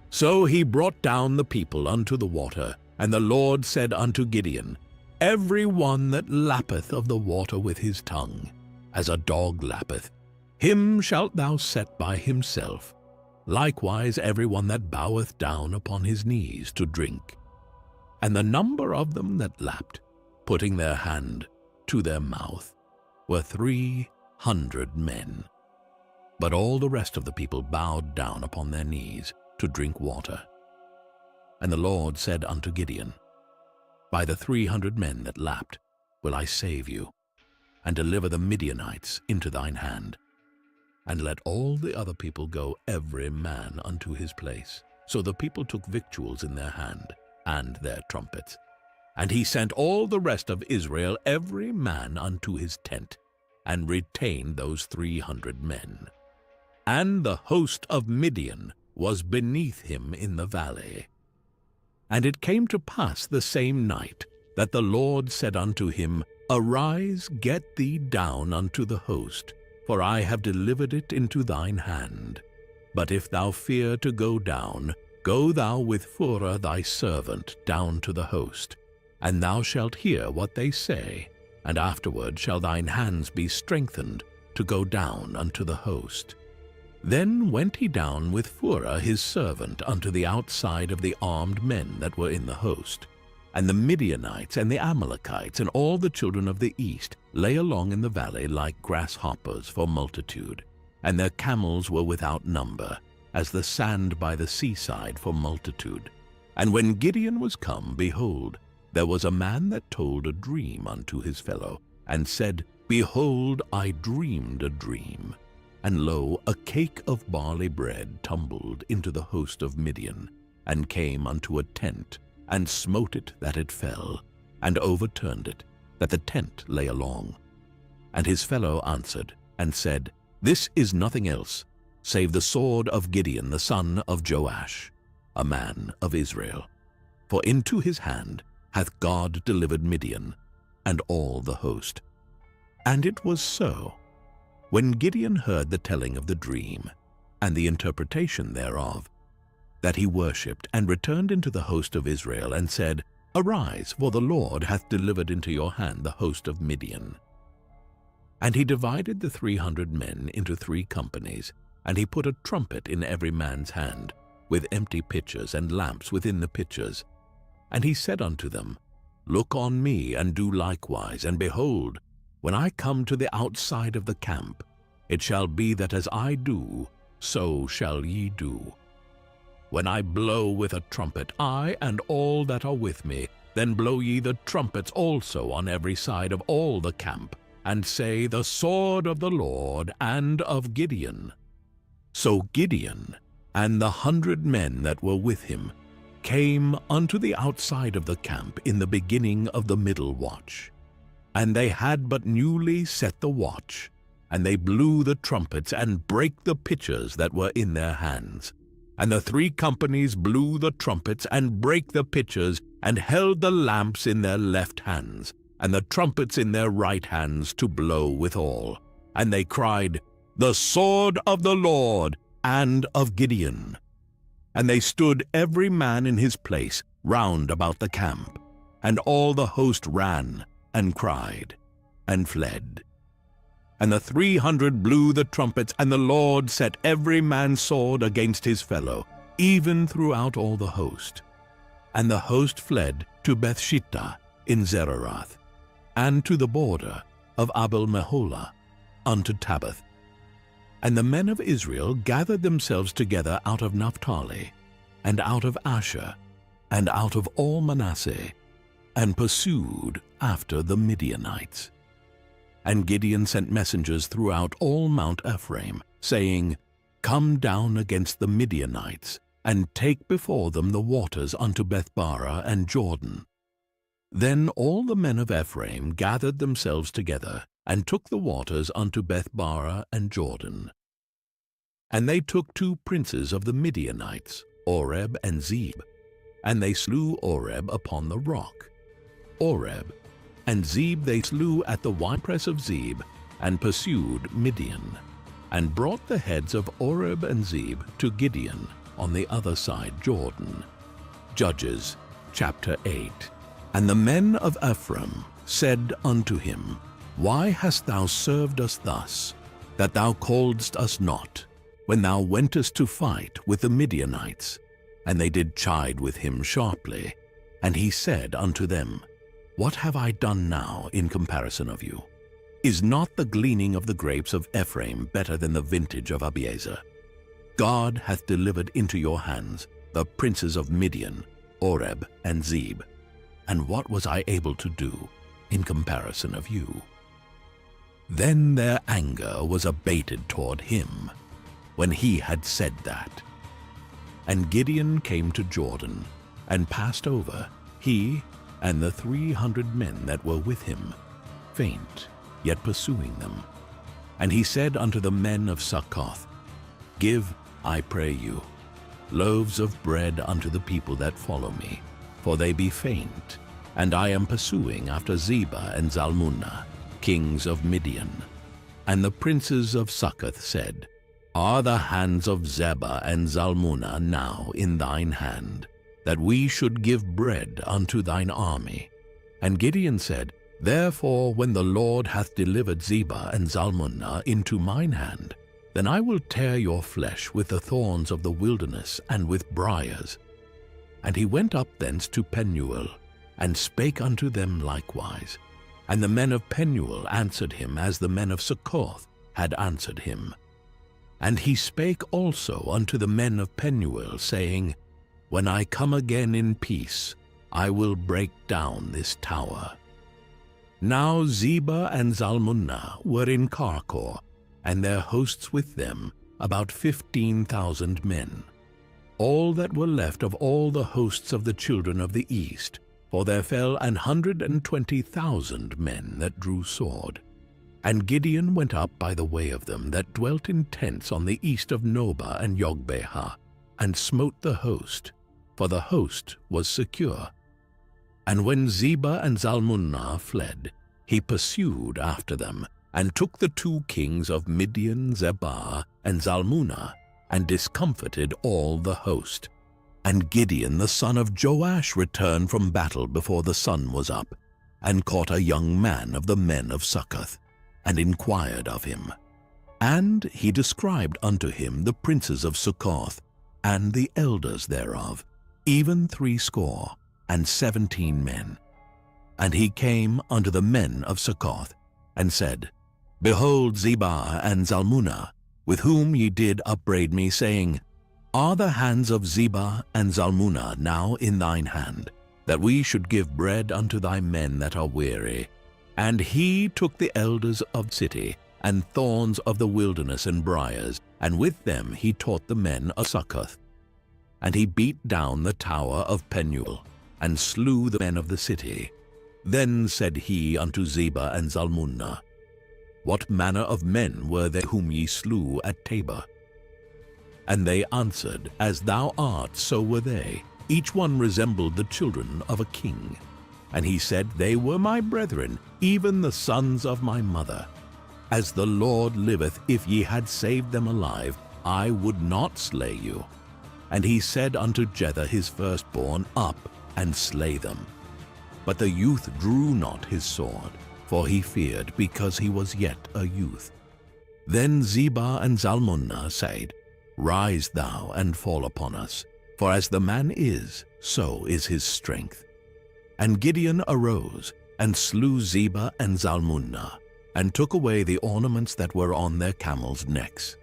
So he brought down the people unto the water, and the Lord said unto Gideon, Every one that lappeth of the water with his tongue, as a dog lappeth, him shalt thou set by himself. Likewise every one that boweth down upon his knees to drink. And the number of them that lapped, putting their hand to their mouth, were 300 men. But all the rest of the people bowed down upon their knees to drink water. And the Lord said unto Gideon, By the 300 men that lapped will I save you, and deliver the Midianites into thine hand. And let all the other people go every man unto his place. So the people took victuals in their hand, and their trumpets. And he sent all the rest of Israel every man unto his tent, and retained those 300 men. And the host of Midian was beneath him in the valley. And it came to pass the same night, that the Lord said unto him, Arise, get thee down unto the host, for I have delivered it into thine hand. But if thou fear to go down, go thou with Phurah thy servant down to the host, and thou shalt hear what they say, and afterward shall thine hands be strengthened to go down unto the host. Then went he down with Phurah his servant unto the outside of the armed men that were in the host. And the Midianites and the Amalekites and all the children of the east lay along in the valley like grasshoppers for multitude, and their camels were without number, as the sand by the seaside for multitude. And when Gideon was come, behold, there was a man that told a dream unto his fellow, and said, Behold, I dreamed a dream. And lo, a cake of barley bread tumbled into the host of Midian, and came unto a tent, and smote it that it fell, and overturned it, that the tent lay along. And his fellow answered, and said, This is nothing else, save the sword of Gideon the son of Joash, a man of Israel. For into his hand hath God delivered Midian, and all the host. And it was so, when Gideon heard the telling of the dream, and the interpretation thereof, that he worshipped, and returned into the host of Israel, and said, Arise, for the Lord hath delivered into your hand the host of Midian. And he divided the 300 men into 3 companies, and he put a trumpet in every man's hand, with empty pitchers and lamps within the pitchers. And he said unto them, Look on me, and do likewise, and behold, when I come to the outside of the camp, it shall be that as I do, so shall ye do. When I blow with a trumpet, I and all that are with me, then blow ye the trumpets also on every side of all the camp, and say, The sword of the Lord and of Gideon. So Gideon and the 100 men that were with him came unto the outside of the camp in the beginning of the middle watch. And they had but newly set the watch, and they blew the trumpets, and brake the pitchers that were in their hands. And the 3 companies blew the trumpets, and brake the pitchers, and held the lamps in their left hands, and the trumpets in their right hands to blow withal. And they cried, The sword of the Lord and of Gideon. And they stood every man in his place round about the camp, and all the host ran, and cried, and fled. And the 300 blew the trumpets, and the Lord set every man's sword against his fellow, even throughout all the host. And the host fled to Bethshittah in Zererath, and to the border of Abel-Meholah, unto Tabbath. And the men of Israel gathered themselves together out of Naphtali, and out of Asher, and out of all Manasseh, and pursued after the Midianites. And Gideon sent messengers throughout all Mount Ephraim, saying, Come down against the Midianites, and take before them the waters unto Bethbara and Jordan. Then all the men of Ephraim gathered themselves together, and took the waters unto Bethbara and Jordan. And they took 2 princes of the Midianites, Oreb and Zeb, and they slew Oreb upon the rock. Oreb and Zeb they slew at the winepress of Zeb, and pursued Midian, and brought the heads of Oreb and Zeb to Gideon on the other side Jordan. Judges chapter 8. And the men of Ephraim said unto him, Why hast thou served us thus, that thou calledst us not, when thou wentest to fight with the Midianites? And they did chide with him sharply. And he said unto them, What have I done now in comparison of you? Is not the gleaning of the grapes of Ephraim better than the vintage of Abiezer? God hath delivered into your hands the princes of Midian, Oreb and Zeb. And what was I able to do in comparison of you? Then their anger was abated toward him, when he had said that. And Gideon came to Jordan, and passed over, he and the 300 men that were with him, faint, yet pursuing them. And he said unto the men of Succoth, Give, I pray you, loaves of bread unto the people that follow me, for they be faint, and I am pursuing after Zebah and Zalmunna, kings of Midian. And the princes of Succoth said, Are the hands of Zebah and Zalmunna now in thine hand, that we should give bread unto thine army? And Gideon said, Therefore when the Lord hath delivered Zebah and Zalmunna into mine hand, then I will tear your flesh with the thorns of the wilderness and with briars. And he went up thence to Penuel, and spake unto them likewise. And the men of Penuel answered him as the men of Succoth had answered him. And he spake also unto the men of Penuel, saying, When I come again in peace, I will break down this tower. Now Zebah and Zalmunna were in Karkor, and their hosts with them, about 15,000 men. All that were left of all the hosts of the children of the east, for there fell 120,000 men that drew sword. And Gideon went up by the way of them that dwelt in tents on the east of Nobah and Jogbehah, and smote the host, for the host was secure. And when Zebah and Zalmunna fled, he pursued after them, and took the 2 kings of Midian, Zebah and Zalmunna, and discomfited all the host. And Gideon the son of Joash returned from battle before the sun was up, and caught a young man of the men of Succoth, and inquired of him. And he described unto him the princes of Succoth, and the elders thereof, even 70 men. And he came unto the men of Succoth, and said, Behold Zebah and Zalmunna, with whom ye did upbraid me, saying, Are the hands of Zebah and Zalmunna now in thine hand, that we should give bread unto thy men that are weary? And he took the elders of the city, and thorns of the wilderness and briars, and with them he taught the men of Succoth. And he beat down the tower of Penuel, and slew the men of the city. Then said he unto Zebah and Zalmunna, What manner of men were they whom ye slew at Tabor? And they answered, As thou art, so were they. Each one resembled the children of a king. And he said, They were my brethren, even the sons of my mother. As the Lord liveth, if ye had saved them alive, I would not slay you. And he said unto Jether his firstborn, Up, and slay them. But the youth drew not his sword, for he feared, because he was yet a youth. Then Zebah and Zalmunna said, Rise thou, and fall upon us, for as the man is, so is his strength. And Gideon arose, and slew Zebah and Zalmunna, and took away the ornaments that were on their camels' necks.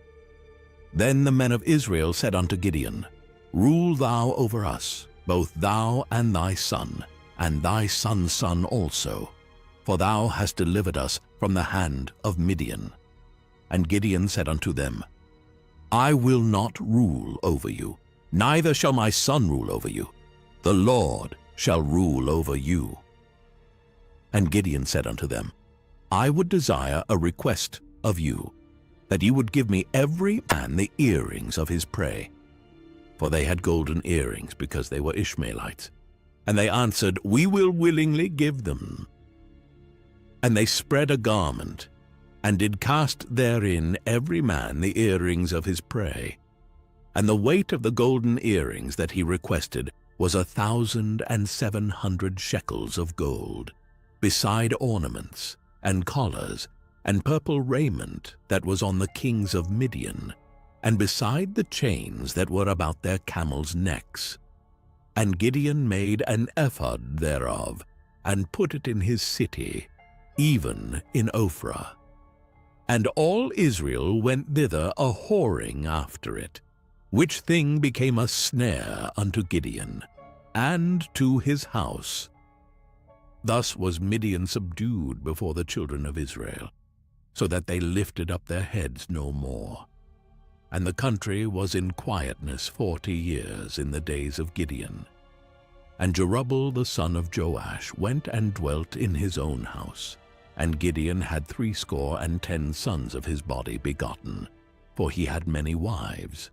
Then the men of Israel said unto Gideon, Rule thou over us, both thou and thy son, and thy son's son also, for thou hast delivered us from the hand of Midian. And Gideon said unto them, I will not rule over you, neither shall my son rule over you. The Lord shall rule over you. And Gideon said unto them, I would desire a request of you, that ye would give me every man the earrings of his prey. For they had golden earrings, because they were Ishmaelites. And they answered, We will willingly give them. And they spread a garment, and did cast therein every man the earrings of his prey. And the weight of the golden earrings that he requested was 1,700 shekels of gold, beside ornaments, and collars, and purple raiment that was on the kings of Midian, and beside the chains that were about their camels' necks. And Gideon made an ephod thereof, and put it in his city, even in Ophrah. And all Israel went thither a whoring after it, which thing became a snare unto Gideon, and to his house. Thus was Midian subdued before the children of Israel, so that they lifted up their heads no more. And the country was in quietness 40 years in the days of Gideon. And Jerubbaal the son of Joash went and dwelt in his own house. And Gideon had 70 sons of his body begotten, for he had many wives.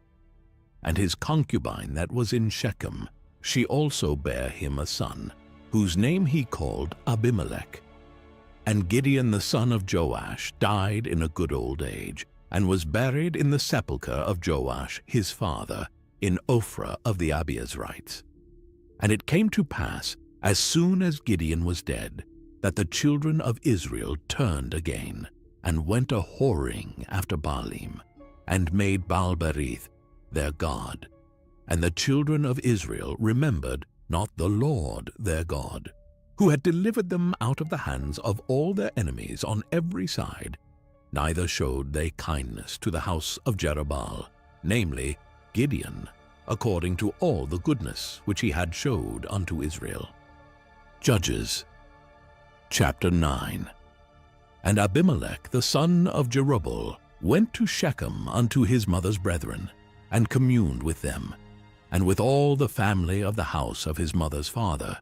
And his concubine that was in Shechem, she also bare him a son, whose name he called Abimelech. And Gideon the son of Joash died in a good old age, and was buried in the sepulchre of Joash his father, in Ophrah of the Abiezrites. And it came to pass, as soon as Gideon was dead, that the children of Israel turned again, and went a whoring after Baalim, and made Baalberith their god. And the children of Israel remembered not the Lord their God, who had delivered them out of the hands of all their enemies on every side, neither showed they kindness to the house of Jerubbaal, namely Gideon, according to all the goodness which he had showed unto Israel. Judges chapter 9. And Abimelech the son of Jerubbaal went to Shechem unto his mother's brethren, and communed with them, and with all the family of the house of his mother's father,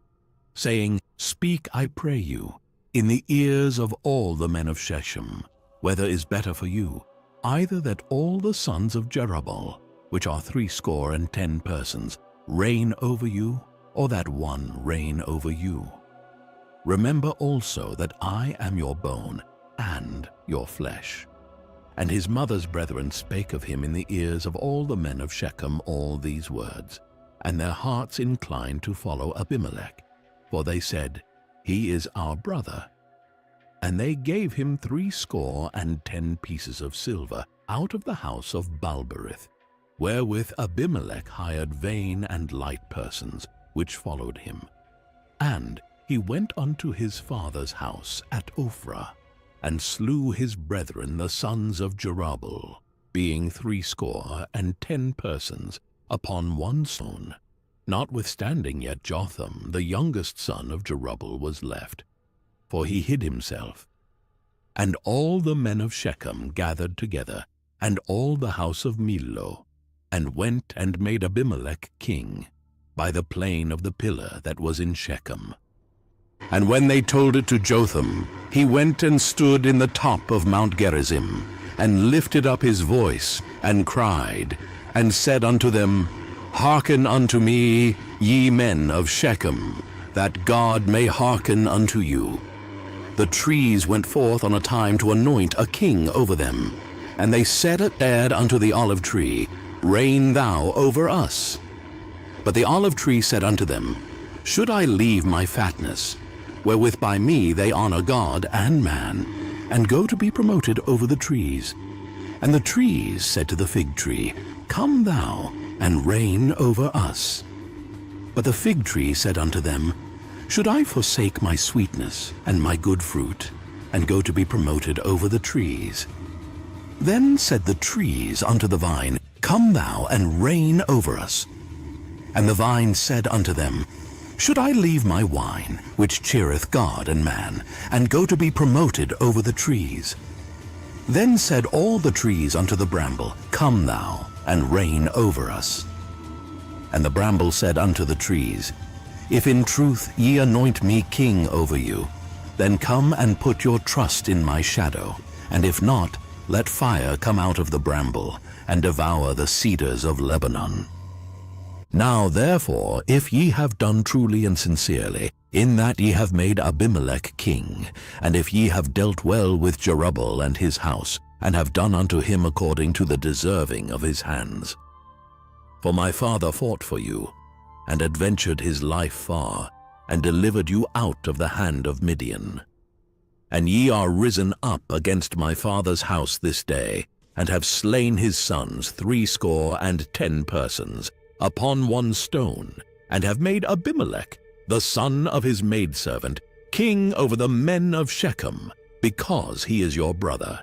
saying, Speak, I pray you, in the ears of all the men of Shechem, whether is better for you, either that all the sons of Jerubbaal, which are 70 persons, reign over you, or that one reign over you. Remember also that I am your bone and your flesh. And his mother's brethren spake of him in the ears of all the men of Shechem all these words, and their hearts inclined to follow Abimelech, for they said, He is our brother. And they gave him 70 pieces of silver out of the house of Balberith, wherewith Abimelech hired vain and light persons, which followed him. And he went unto his father's house at Ophrah, and slew his brethren the sons of Jerubbaal, being 70 persons, upon one stone. Notwithstanding yet Jotham, the youngest son of Jerubbaal, was left, for he hid himself. And all the men of Shechem gathered together, and all the house of Millo, and went and made Abimelech king, by the plain of the pillar that was in Shechem. And when they told it to Jotham, he went and stood in the top of Mount Gerizim, and lifted up his voice, and cried, and said unto them, Hearken unto me, ye men of Shechem, that God may hearken unto you. The trees went forth on a time to anoint a king over them, and they said unto the olive tree, Reign thou over us. But the olive tree said unto them, Should I leave my fatness, wherewith by me they honor God and man, and go to be promoted over the trees? And the trees said to the fig tree, Come thou, and reign over us. But the fig tree said unto them, Should I forsake my sweetness and my good fruit, and go to be promoted over the trees? Then said the trees unto the vine, Come thou, and reign over us. And the vine said unto them, Should I leave my wine, which cheereth God and man, and go to be promoted over the trees? Then said all the trees unto the bramble, Come thou, and reign over us. And the bramble said unto the trees, If in truth ye anoint me king over you, then come and put your trust in my shadow, and if not, let fire come out of the bramble, and devour the cedars of Lebanon. Now therefore, if ye have done truly and sincerely, in that ye have made Abimelech king, and if ye have dealt well with Jerubbaal and his house, and have done unto him according to the deserving of his hands. For my father fought for you, and adventured his life far, and delivered you out of the hand of Midian. And ye are risen up against my father's house this day, and have slain his sons 70 persons, upon one stone, and have made Abimelech, the son of his maidservant, king over the men of Shechem, because he is your brother.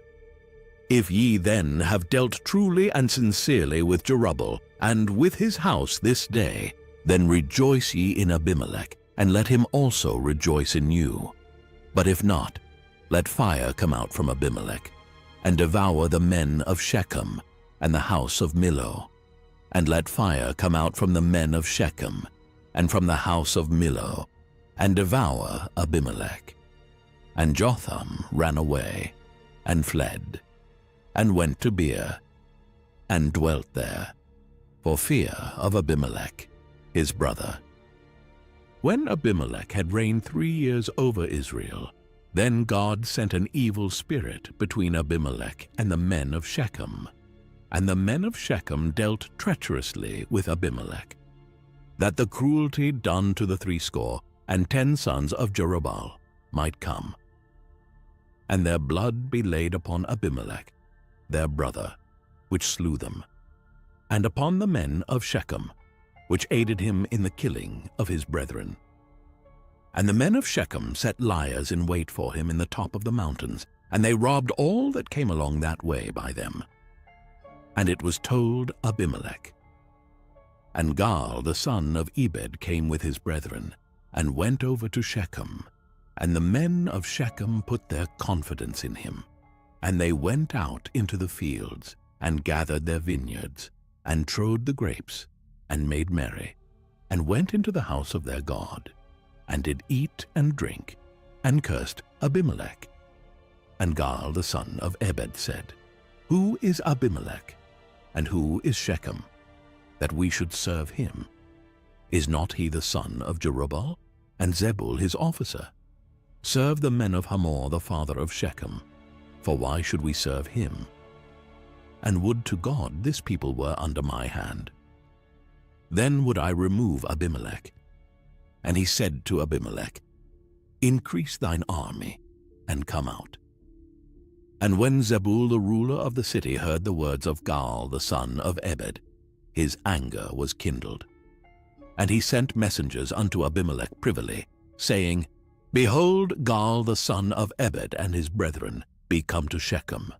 If ye then have dealt truly and sincerely with Jerubbaal, and with his house this day, then rejoice ye in Abimelech, and let him also rejoice in you. But if not, let fire come out from Abimelech, and devour the men of Shechem, and the house of Millo. And let fire come out from the men of Shechem, and from the house of Millo, and devour Abimelech. And Jotham ran away, and fled, and went to Beer, and dwelt there, for fear of Abimelech, his brother. When Abimelech had reigned 3 years over Israel, then God sent an evil spirit between Abimelech and the men of Shechem. And the men of Shechem dealt treacherously with Abimelech, that the cruelty done to the 70 sons of Jerubbaal might come, and their blood be laid upon Abimelech, their brother, which slew them, and upon the men of Shechem, which aided him in the killing of his brethren. And the men of Shechem set liers in wait for him in the top of the mountains, and they robbed all that came along that way by them. And it was told Abimelech. And Gaal the son of Ebed came with his brethren, and went over to Shechem. And the men of Shechem put their confidence in him. And they went out into the fields, and gathered their vineyards, and trode the grapes, and made merry, and went into the house of their God, and did eat and drink, and cursed Abimelech. And Gaal the son of Ebed said, Who is Abimelech, and who is Shechem, that we should serve him? Is not he the son of Jerubbaal, and Zebul his officer? Serve the men of Hamor the father of Shechem, for why should we serve him? And would to God this people were under my hand. Then would I remove Abimelech. And he said to Abimelech, Increase thine army, and come out. And when Zebul the ruler of the city heard the words of Gaal the son of Ebed, his anger was kindled. And he sent messengers unto Abimelech privily, saying, Behold, Gaal the son of Ebed and his brethren be come to Shechem,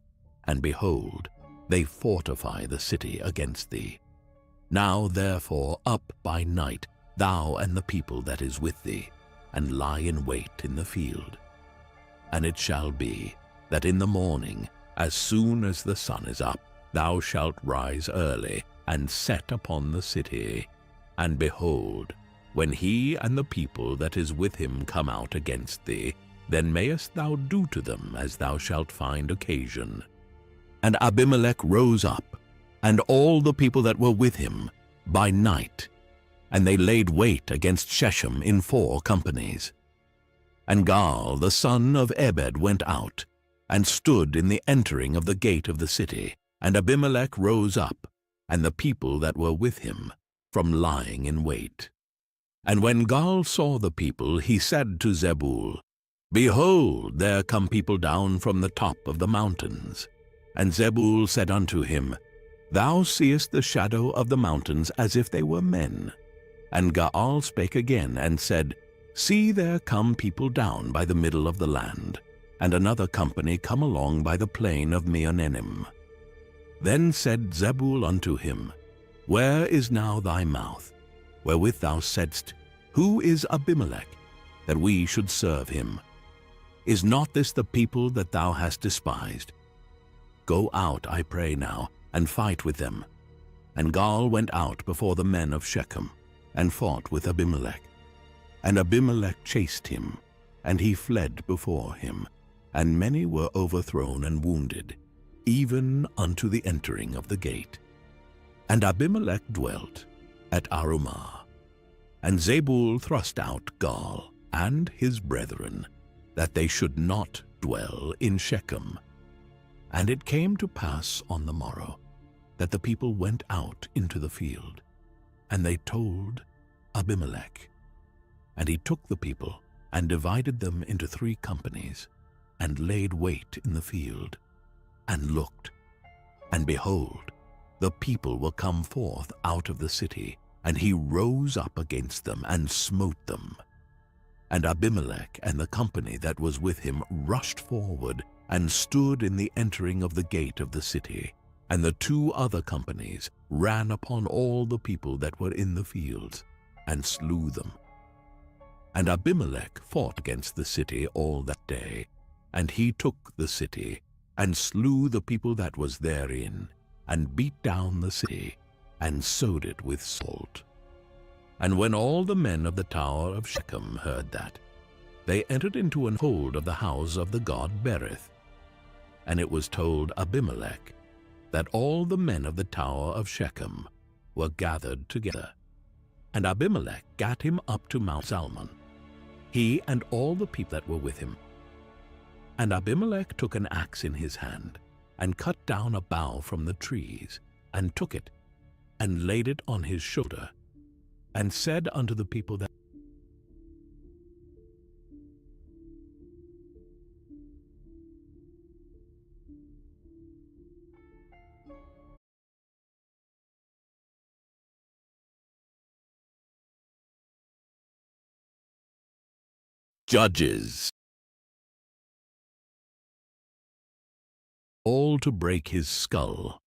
and behold, they fortify the city against thee. Now therefore up by night, thou and the people that is with thee, and lie in wait in the field. And it shall be, that in the morning, as soon as the sun is up, thou shalt rise early, and set upon the city. And behold, when he and the people that is with him come out against thee, then mayest thou do to them as thou shalt find occasion. And Abimelech rose up, and all the people that were with him, by night, and they laid wait against Shechem in 4 companies. And Gaal the son of Ebed went out, and stood in the entering of the gate of the city. And Abimelech rose up, and the people that were with him, from lying in wait. And when Gaal saw the people, he said to Zebul, Behold, there come people down from the top of the mountains. And Zebul said unto him, Thou seest the shadow of the mountains as if they were men. And Gaal spake again, and said, See, there come people down by the middle of the land, and another company come along by the plain of Meonenim. Then said Zebul unto him, Where is now thy mouth, wherewith thou saidst, Who is Abimelech, that we should serve him? Is not this the people that thou hast despised? Go out, I pray now, and fight with them. And Gaal went out before the men of Shechem, and fought with Abimelech. And Abimelech chased him, and he fled before him, and many were overthrown and wounded, even unto the entering of the gate. And Abimelech dwelt at Arumah. And Zebul thrust out Gaal and his brethren, that they should not dwell in Shechem. And it came to pass on the morrow, that the people went out into the field, and they told Abimelech. And he took the people, and divided them into 3 companies, and laid wait in the field, and looked. And behold, the people were come forth out of the city, and he rose up against them, and smote them. And Abimelech and the company that was with him rushed forward, and stood in the entering of the gate of the city. And the 2 other companies ran upon all the people that were in the fields, and slew them. And Abimelech fought against the city all that day, and he took the city, and slew the people that was therein, and beat down the city, and sowed it with salt. And when all the men of the tower of Shechem heard that, they entered into an hold of the house of the god Berith. And it was told Abimelech that all the men of the tower of Shechem were gathered together. And Abimelech gat him up to Mount Zalmon, he and all the people that were with him. And Abimelech took an axe in his hand, and cut down a bough from the trees, and took it, and laid it on his shoulder, and said unto the people that Judges, all to break his skull.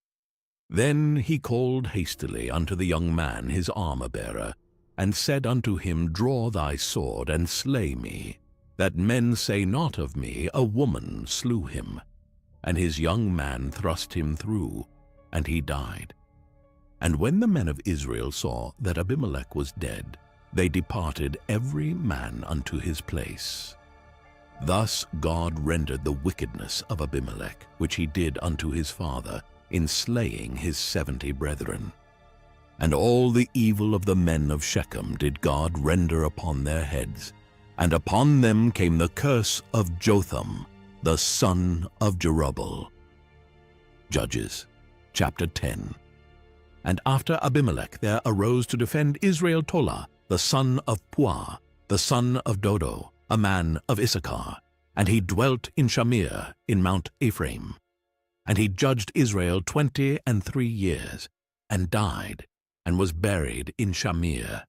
Then he called hastily unto the young man his armor-bearer, and said unto him, Draw thy sword, and slay me, that men say not of me, A woman slew him. And his young man thrust him through, and he died. And when the men of Israel saw that Abimelech was dead, they departed every man unto his place. Thus God rendered the wickedness of Abimelech, which he did unto his father, in slaying his 70 brethren. And all the evil of the men of Shechem did God render upon their heads, and upon them came the curse of Jotham, the son of Jerubbaal. Judges, chapter 10. And after Abimelech there arose to defend Israel Tola, the son of Puah, the son of Dodo, a man of Issachar, and he dwelt in Shamir in Mount Ephraim. And he judged Israel 23 years, and died, and was buried in Shamir.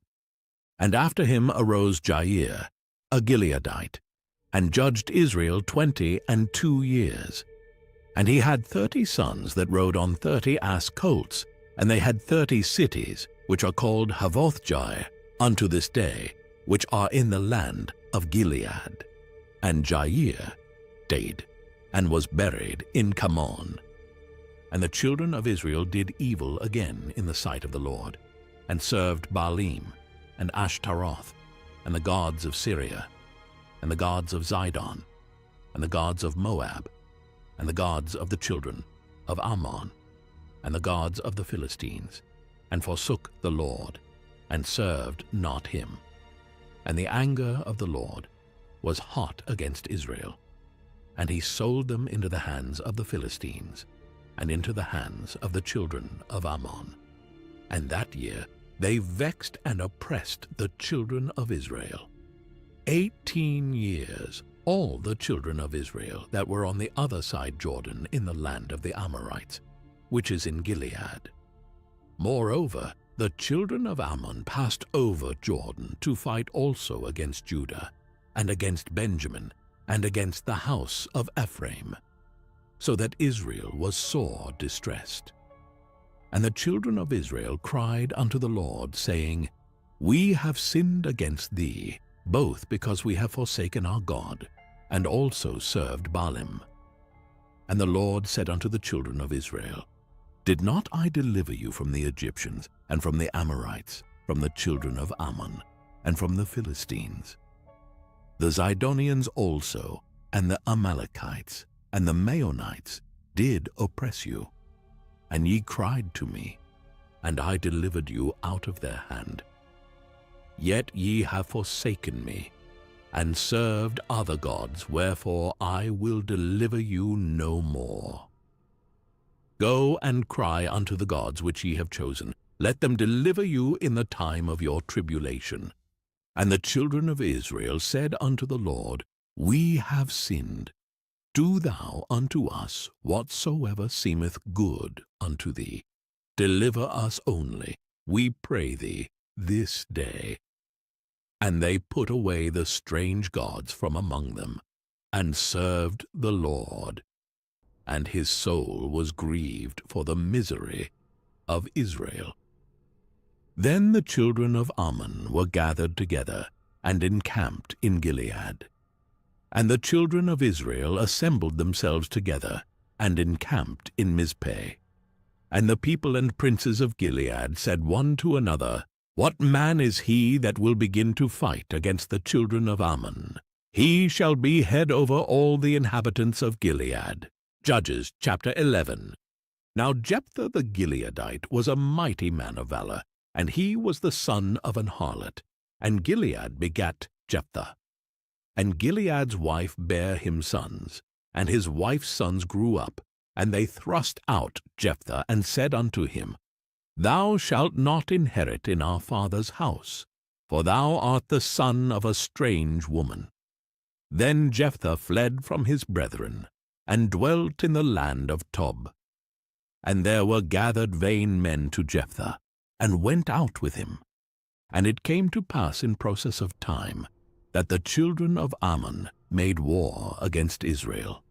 And after him arose Jair, a Gileadite, and judged Israel 22 years. And he had 30 sons that rode on 30 ass colts, and they had 30 cities, which are called Havothjair unto this day, which are in the land of Gilead. And Jair died, and was buried in Kamon. And the children of Israel did evil again in the sight of the Lord, and served Baalim, and Ashtaroth, and the gods of Syria, and the gods of Zidon, and the gods of Moab, and the gods of the children of Ammon, and the gods of the Philistines, and forsook the Lord, and served not him. And the anger of the Lord was hot against Israel, and he sold them into the hands of the Philistines, and into the hands of the children of Ammon. And that year they vexed and oppressed the children of Israel. 18 years all the children of Israel that were on the other side Jordan in the land of the Amorites, which is in Gilead. Moreover, the children of Ammon passed over Jordan to fight also against Judah, and against Benjamin, and against the house of Ephraim, so that Israel was sore distressed. And the children of Israel cried unto the Lord, saying, We have sinned against thee, both because we have forsaken our God, and also served Baalim. And the Lord said unto the children of Israel, Did not I deliver you from the Egyptians, and from the Amorites, from the children of Ammon, and from the Philistines? The Zidonians also, and the Amalekites, and the Maonites did oppress you. And ye cried to me, and I delivered you out of their hand. Yet ye have forsaken me, and served other gods, wherefore I will deliver you no more. Go and cry unto the gods which ye have chosen. Let them deliver you in the time of your tribulation. And the children of Israel said unto the Lord, We have sinned. Do thou unto us whatsoever seemeth good unto thee. Deliver us only, we pray thee, this day. And they put away the strange gods from among them, and served the Lord. And his soul was grieved for the misery of Israel. Then the children of Ammon were gathered together, and encamped in Gilead. And the children of Israel assembled themselves together, and encamped in Mizpeh. And the people and princes of Gilead said one to another, What man is he that will begin to fight against the children of Ammon? He shall be head over all the inhabitants of Gilead. Judges chapter 11. Now Jephthah the Gileadite was a mighty man of valor, and he was the son of an harlot, and Gilead begat Jephthah. And Gilead's wife bare him sons, and his wife's sons grew up, and they thrust out Jephthah, and said unto him, Thou shalt not inherit in our father's house, for thou art the son of a strange woman. Then Jephthah fled from his brethren, and dwelt in the land of Tob. And there were gathered vain men to Jephthah, and went out with him. And it came to pass in process of time, that the children of Ammon made war against Israel.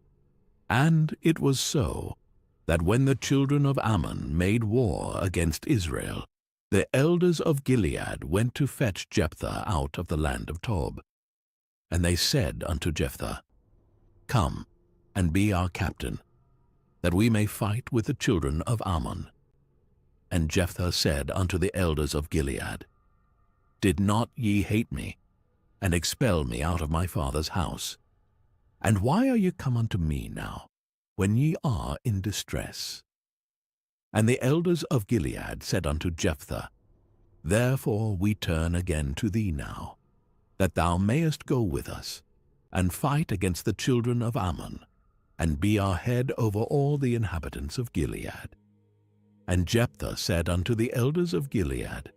And it was so, that when the children of Ammon made war against Israel, The elders of Gilead went to fetch Jephthah out of the land of Tob. And they said unto Jephthah, Come, and be our captain, that we may fight with the children of Ammon. And Jephthah said unto the elders of Gilead, Did not ye hate me, and expel me out of my father's house? And why are ye come unto me now, when ye are in distress? And the elders of Gilead said unto Jephthah, Therefore we turn again to thee now, that thou mayest go with us, and fight against the children of Ammon, and be our head over all the inhabitants of Gilead. And Jephthah said unto the elders of Gilead,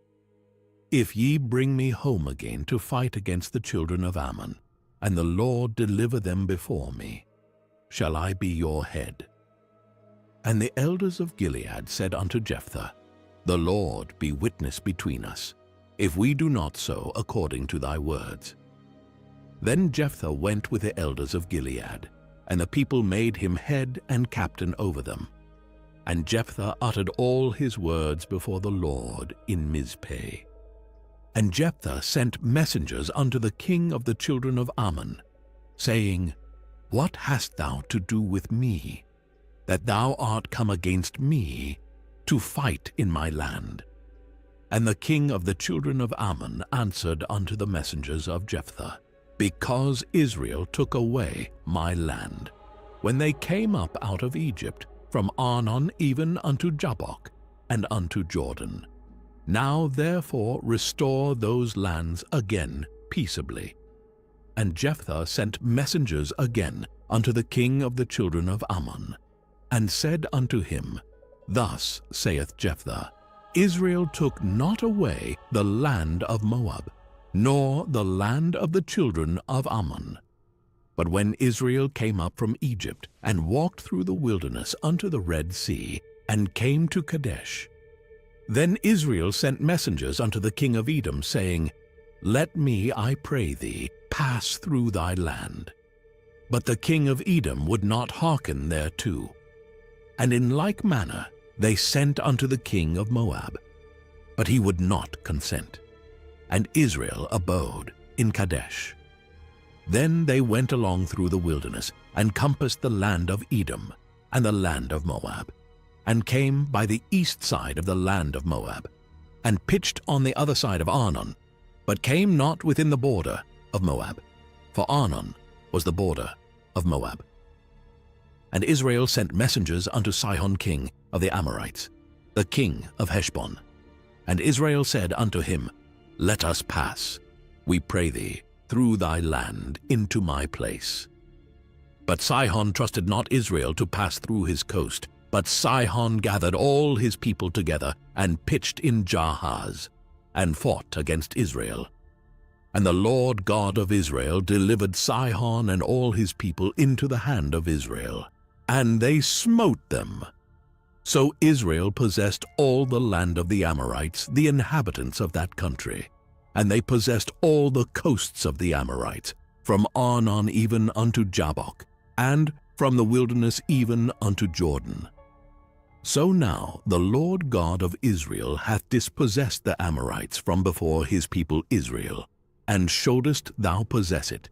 If ye bring me home again to fight against the children of Ammon, and the Lord deliver them before me, shall I be your head? And the elders of Gilead said unto Jephthah, The Lord be witness between us, if we do not so according to thy words. Then Jephthah went with the elders of Gilead, and the people made him head and captain over them. And Jephthah uttered all his words before the Lord in Mizpeh. And Jephthah sent messengers unto the king of the children of Ammon, saying, What hast thou to do with me, that thou art come against me to fight in my land? And the king of the children of Ammon answered unto the messengers of Jephthah, Because Israel took away my land, when they came up out of Egypt, from Arnon even unto Jabbok, and unto Jordan. Now therefore restore those lands again peaceably. And Jephthah sent messengers again unto the king of the children of Ammon, and said unto him, Thus saith Jephthah, Israel took not away the land of Moab, nor the land of the children of Ammon. But when Israel came up from Egypt, and walked through the wilderness unto the Red Sea, and came to Kadesh, then Israel sent messengers unto the king of Edom, saying, Let me, I pray thee, pass through thy land. But the king of Edom would not hearken thereto. And in like manner they sent unto the king of Moab, but he would not consent. And Israel abode in Kadesh. Then they went along through the wilderness, and compassed the land of Edom, and the land of Moab, and came by the east side of the land of Moab, and pitched on the other side of Arnon, but came not within the border of Moab, for Arnon was the border of Moab. And Israel sent messengers unto Sihon king of the Amorites, the king of Heshbon. And Israel said unto him, Let us pass, we pray thee, through thy land into my place. But Sihon trusted not Israel to pass through his coast, but Sihon gathered all his people together, and pitched in Jahaz, and fought against Israel. And the Lord God of Israel delivered Sihon and all his people into the hand of Israel, and they smote them. So Israel possessed all the land of the Amorites, the inhabitants of that country. And they possessed all the coasts of the Amorites, from Arnon even unto Jabbok, and from the wilderness even unto Jordan. So now the Lord God of Israel hath dispossessed the Amorites from before his people Israel, and shouldest thou possess it.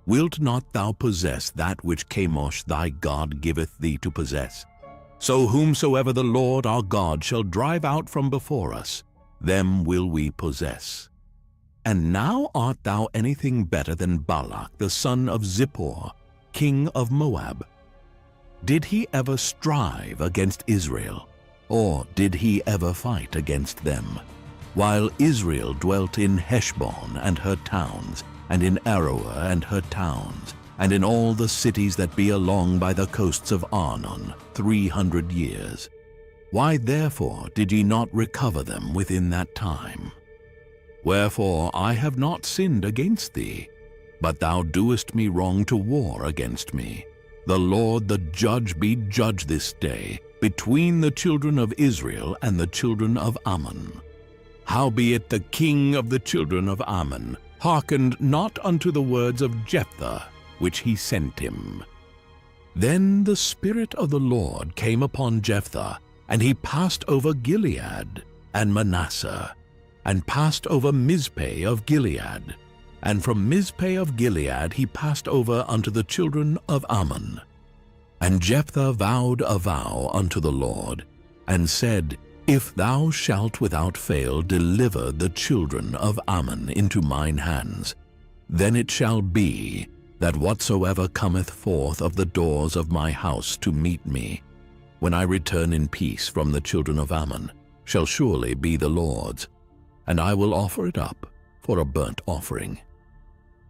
Wilt not thou possess that which Chemosh thy God giveth thee to possess? So whomsoever the Lord our God shall drive out from before us, them will we possess. And now art thou anything better than Balak the son of Zippor, king of Moab? Did he ever strive against Israel, or did he ever fight against them? While Israel dwelt in Heshbon and her towns, and in Aroer and her towns, and in all the cities that be along by the coasts of Arnon, 300 years. Why therefore did ye not recover them within that time? Wherefore I have not sinned against thee, but thou doest me wrong to war against me. The Lord the judge be judge this day between the children of Israel and the children of Ammon. Howbeit the king of the children of Ammon hearkened not unto the words of Jephthah, which he sent him. Then the Spirit of the Lord came upon Jephthah, and he passed over Gilead, and Manasseh, and passed over Mizpeh of Gilead. And from Mizpeh of Gilead he passed over unto the children of Ammon. And Jephthah vowed a vow unto the Lord, and said, If thou shalt without fail deliver the children of Ammon into mine hands, then it shall be that whatsoever cometh forth of the doors of my house to meet me, when I return in peace from the children of Ammon, shall surely be the Lord's, and I will offer it up for a burnt offering.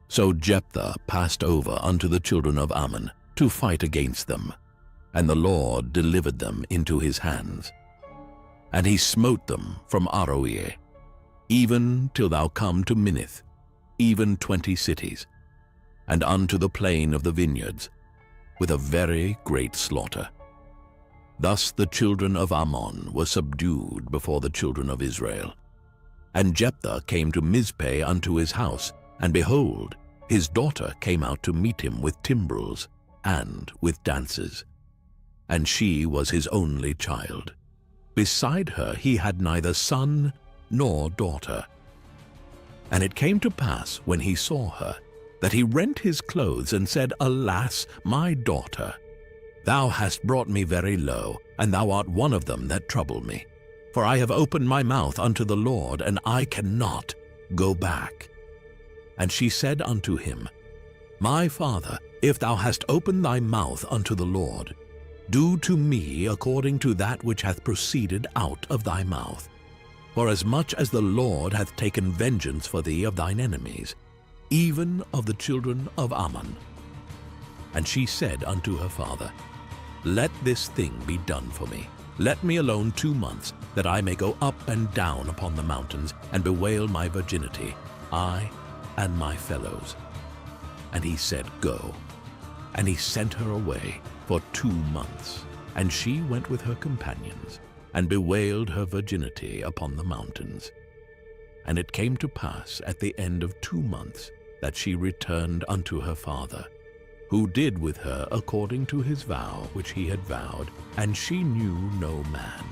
So Jephthah passed over unto the children of Ammon to fight against them, and the Lord delivered them into his hands. And he smote them from Aroer, even till thou come to Minnith, even 20 cities, and unto the plain of the vineyards, with a very great slaughter. Thus the children of Ammon were subdued before the children of Israel. And Jephthah came to Mizpeh unto his house, and behold, his daughter came out to meet him with timbrels and with dances. And she was his only child. Beside her he had neither son nor daughter. And it came to pass, when he saw her, that he rent his clothes and said, Alas, my daughter, thou hast brought me very low, and thou art one of them that trouble me. For I have opened my mouth unto the Lord, and I cannot go back. And she said unto him, My father, if thou hast opened thy mouth unto the Lord, do to me according to that which hath proceeded out of thy mouth. For as much as the Lord hath taken vengeance for thee of thine enemies, even of the children of Ammon. And she said unto her father, Let this thing be done for me. Let me alone 2 months, that I may go up and down upon the mountains, and bewail my virginity, I and my fellows. And he said, Go. And he sent her away for 2 months. And she went with her companions, and bewailed her virginity upon the mountains. And it came to pass at the end of 2 months, that she returned unto her father, who did with her according to his vow which he had vowed, and she knew no man.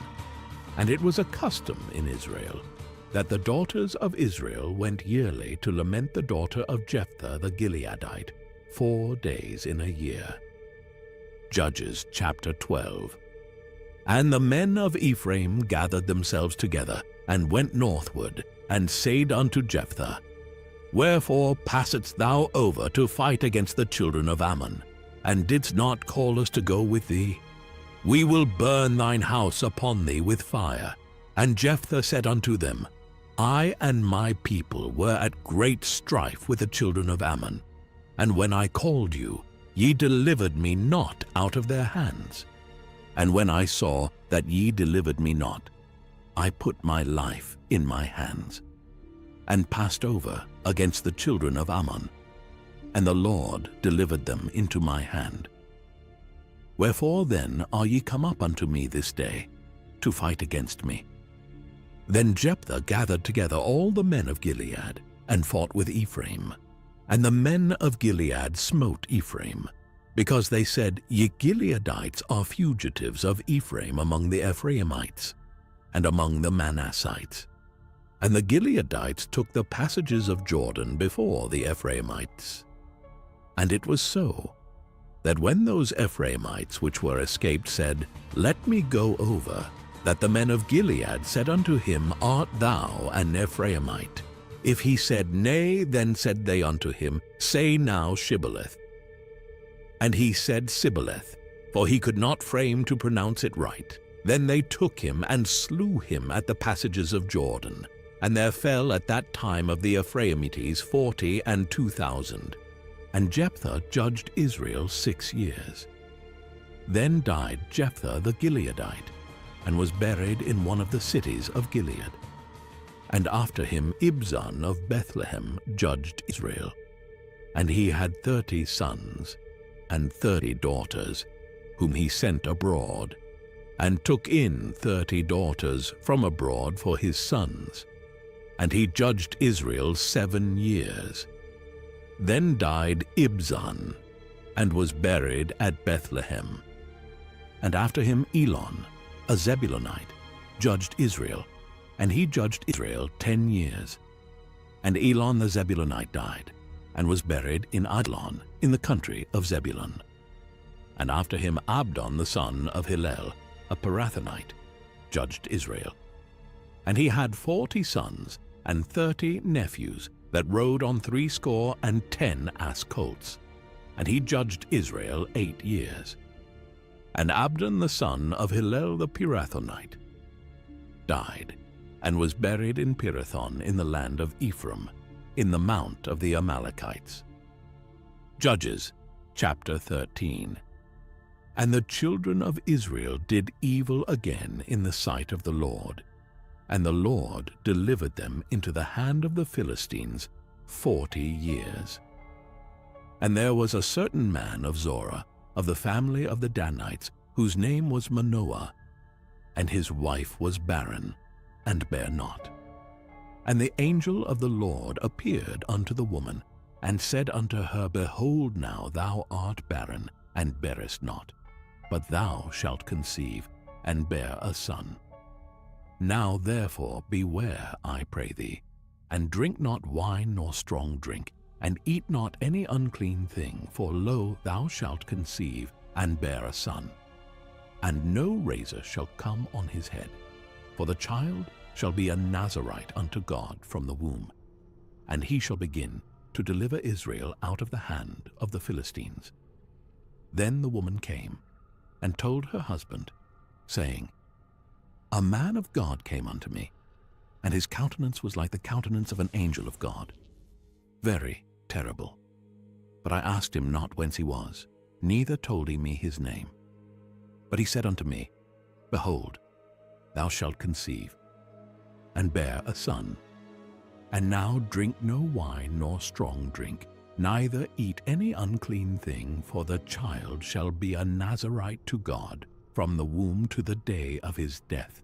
And it was a custom in Israel, that the daughters of Israel went yearly to lament the daughter of Jephthah the Gileadite, 4 days in a year. Judges chapter 12. And the men of Ephraim gathered themselves together, and went northward, and said unto Jephthah, Wherefore passedst thou over to fight against the children of Ammon, and didst not call us to go with thee? We will burn thine house upon thee with fire. And Jephthah said unto them, I and my people were at great strife with the children of Ammon, and when I called you, ye delivered me not out of their hands. And when I saw that ye delivered me not, I put my life in my hands, and passed over against the children of Ammon, and the Lord delivered them into my hand. Wherefore then are ye come up unto me this day, to fight against me? Then Jephthah gathered together all the men of Gilead, and fought with Ephraim. And the men of Gilead smote Ephraim, because they said, Ye Gileadites are fugitives of Ephraim among the Ephraimites, and among the Manassites. And the Gileadites took the passages of Jordan before the Ephraimites. And it was so, that when those Ephraimites which were escaped said, Let me go over, that the men of Gilead said unto him, Art thou an Ephraimite? If he said, Nay, then said they unto him, Say now Shibboleth. And he said Sibboleth, for he could not frame to pronounce it right. Then they took him and slew him at the passages of Jordan. And there fell at that time of the Ephraimites 40 and 2,000. And Jephthah judged Israel 6 years. Then died Jephthah the Gileadite, and was buried in one of the cities of Gilead. And after him Ibzan of Bethlehem judged Israel. And he had 30 sons and 30 daughters, whom he sent abroad, and took in 30 daughters from abroad for his sons. And he judged Israel 7 years. Then died Ibzan, and was buried at Bethlehem. And after him Elon, a Zebulunite, judged Israel. and he judged Israel 10 years. And Elon the Zebulunite died, and was buried in Adlon in the country of Zebulun. And after him Abdon the son of Hillel, a Pirathonite, judged Israel. And he had 40 sons and 30 nephews that rode on 70 ass colts. And he judged Israel 8 years. And Abdon the son of Hillel the Pirathonite died, and was buried in Pirathon in the land of Ephraim, in the mount of the Amalekites. Judges chapter 13. And the children of Israel did evil again in the sight of the Lord, and the Lord delivered them into the hand of the Philistines 40 years. And there was a certain man of Zorah, of the family of the Danites, whose name was Manoah, and his wife was barren, and bare not. And the angel of the Lord appeared unto the woman, and said unto her, Behold, now thou art barren, and bearest not, but thou shalt conceive, and bear a son. Now therefore beware, I pray thee, and drink not wine nor strong drink, and eat not any unclean thing, for lo, thou shalt conceive, and bear a son. And no razor shall come on his head, for the child shall be a Nazarite unto God from the womb, and he shall begin to deliver Israel out of the hand of the Philistines. Then the woman came, and told her husband, saying, A man of God came unto me, and his countenance was like the countenance of an angel of God, very terrible. But I asked him not whence he was, neither told he me his name. But he said unto me, Behold, thou shalt conceive, and bear a son. And now drink no wine nor strong drink, neither eat any unclean thing, for the child shall be a Nazarite to God from the womb to the day of his death.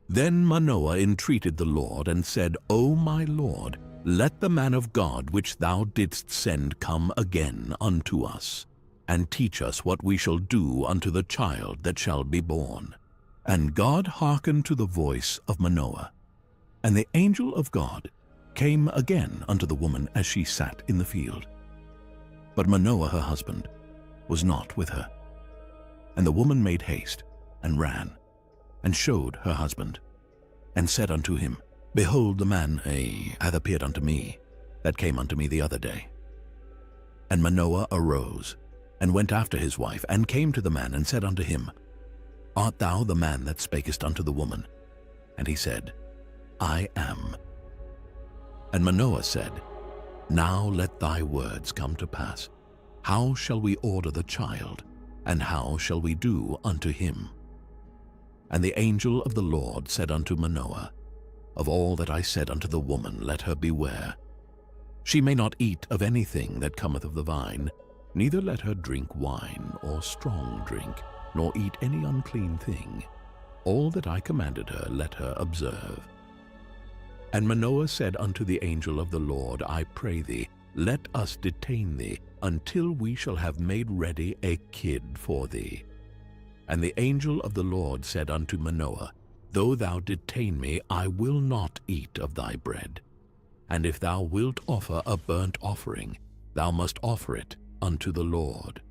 Then Manoah entreated the Lord, and said, O my Lord, let the man of God which thou didst send come again unto us, and teach us what we shall do unto the child that shall be born. And God hearkened to the voice of Manoah. And the angel of God came again unto the woman as she sat in the field. But Manoah her husband was not with her. And the woman made haste, and ran, and showed her husband, and said unto him, Behold, the man hath appeared unto me, that came unto me the other day. And Manoah arose, and went after his wife, and came to the man, and said unto him, Art thou the man that spakest unto the woman? And he said, I am. And Manoah said, Now let thy words come to pass. How shall we order the child, and how shall we do unto him? And the angel of the Lord said unto Manoah, Of all that I said unto the woman, let her beware. She may not eat of anything that cometh of the vine, neither let her drink wine or strong drink, nor eat any unclean thing. All that I commanded her, let her observe. And Manoah said unto the angel of the Lord, I pray thee, let us detain thee, until we shall have made ready a kid for thee. And the angel of the Lord said unto Manoah, Though thou detain me, I will not eat of thy bread. And if thou wilt offer a burnt offering, thou must offer it unto the Lord.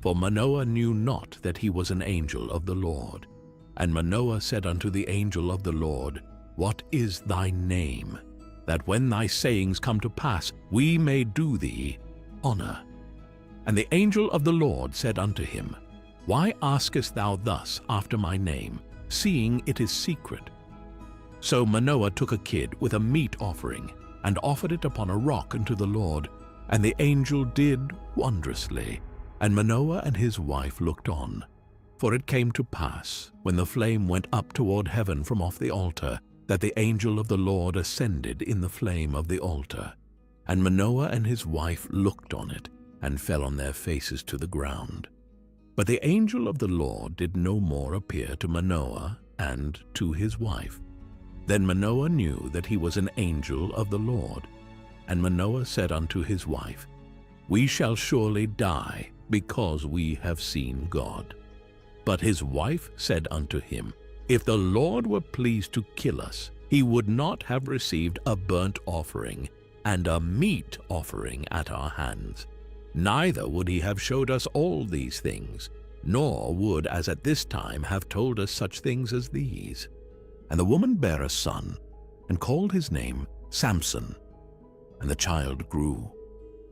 For Manoah knew not that he was an angel of the Lord. And Manoah said unto the angel of the Lord, What is thy name? That when thy sayings come to pass, we may do thee honor. And the angel of the Lord said unto him, Why askest thou thus after my name, seeing it is secret? So Manoah took a kid with a meat offering, and offered it upon a rock unto the Lord. And the angel did wondrously, and Manoah and his wife looked on. For it came to pass, when the flame went up toward heaven from off the altar, that the angel of the Lord ascended in the flame of the altar. And Manoah and his wife looked on it, and fell on their faces to the ground. But the angel of the Lord did no more appear to Manoah and to his wife. Then Manoah knew that he was an angel of the Lord. And Manoah said unto his wife, We shall surely die, because we have seen God. But his wife said unto him, If the Lord were pleased to kill us, he would not have received a burnt offering and a meat offering at our hands. Neither would he have showed us all these things, nor would, as at this time, have told us such things as these. And the woman bare a son, and called his name Samson. And the child grew,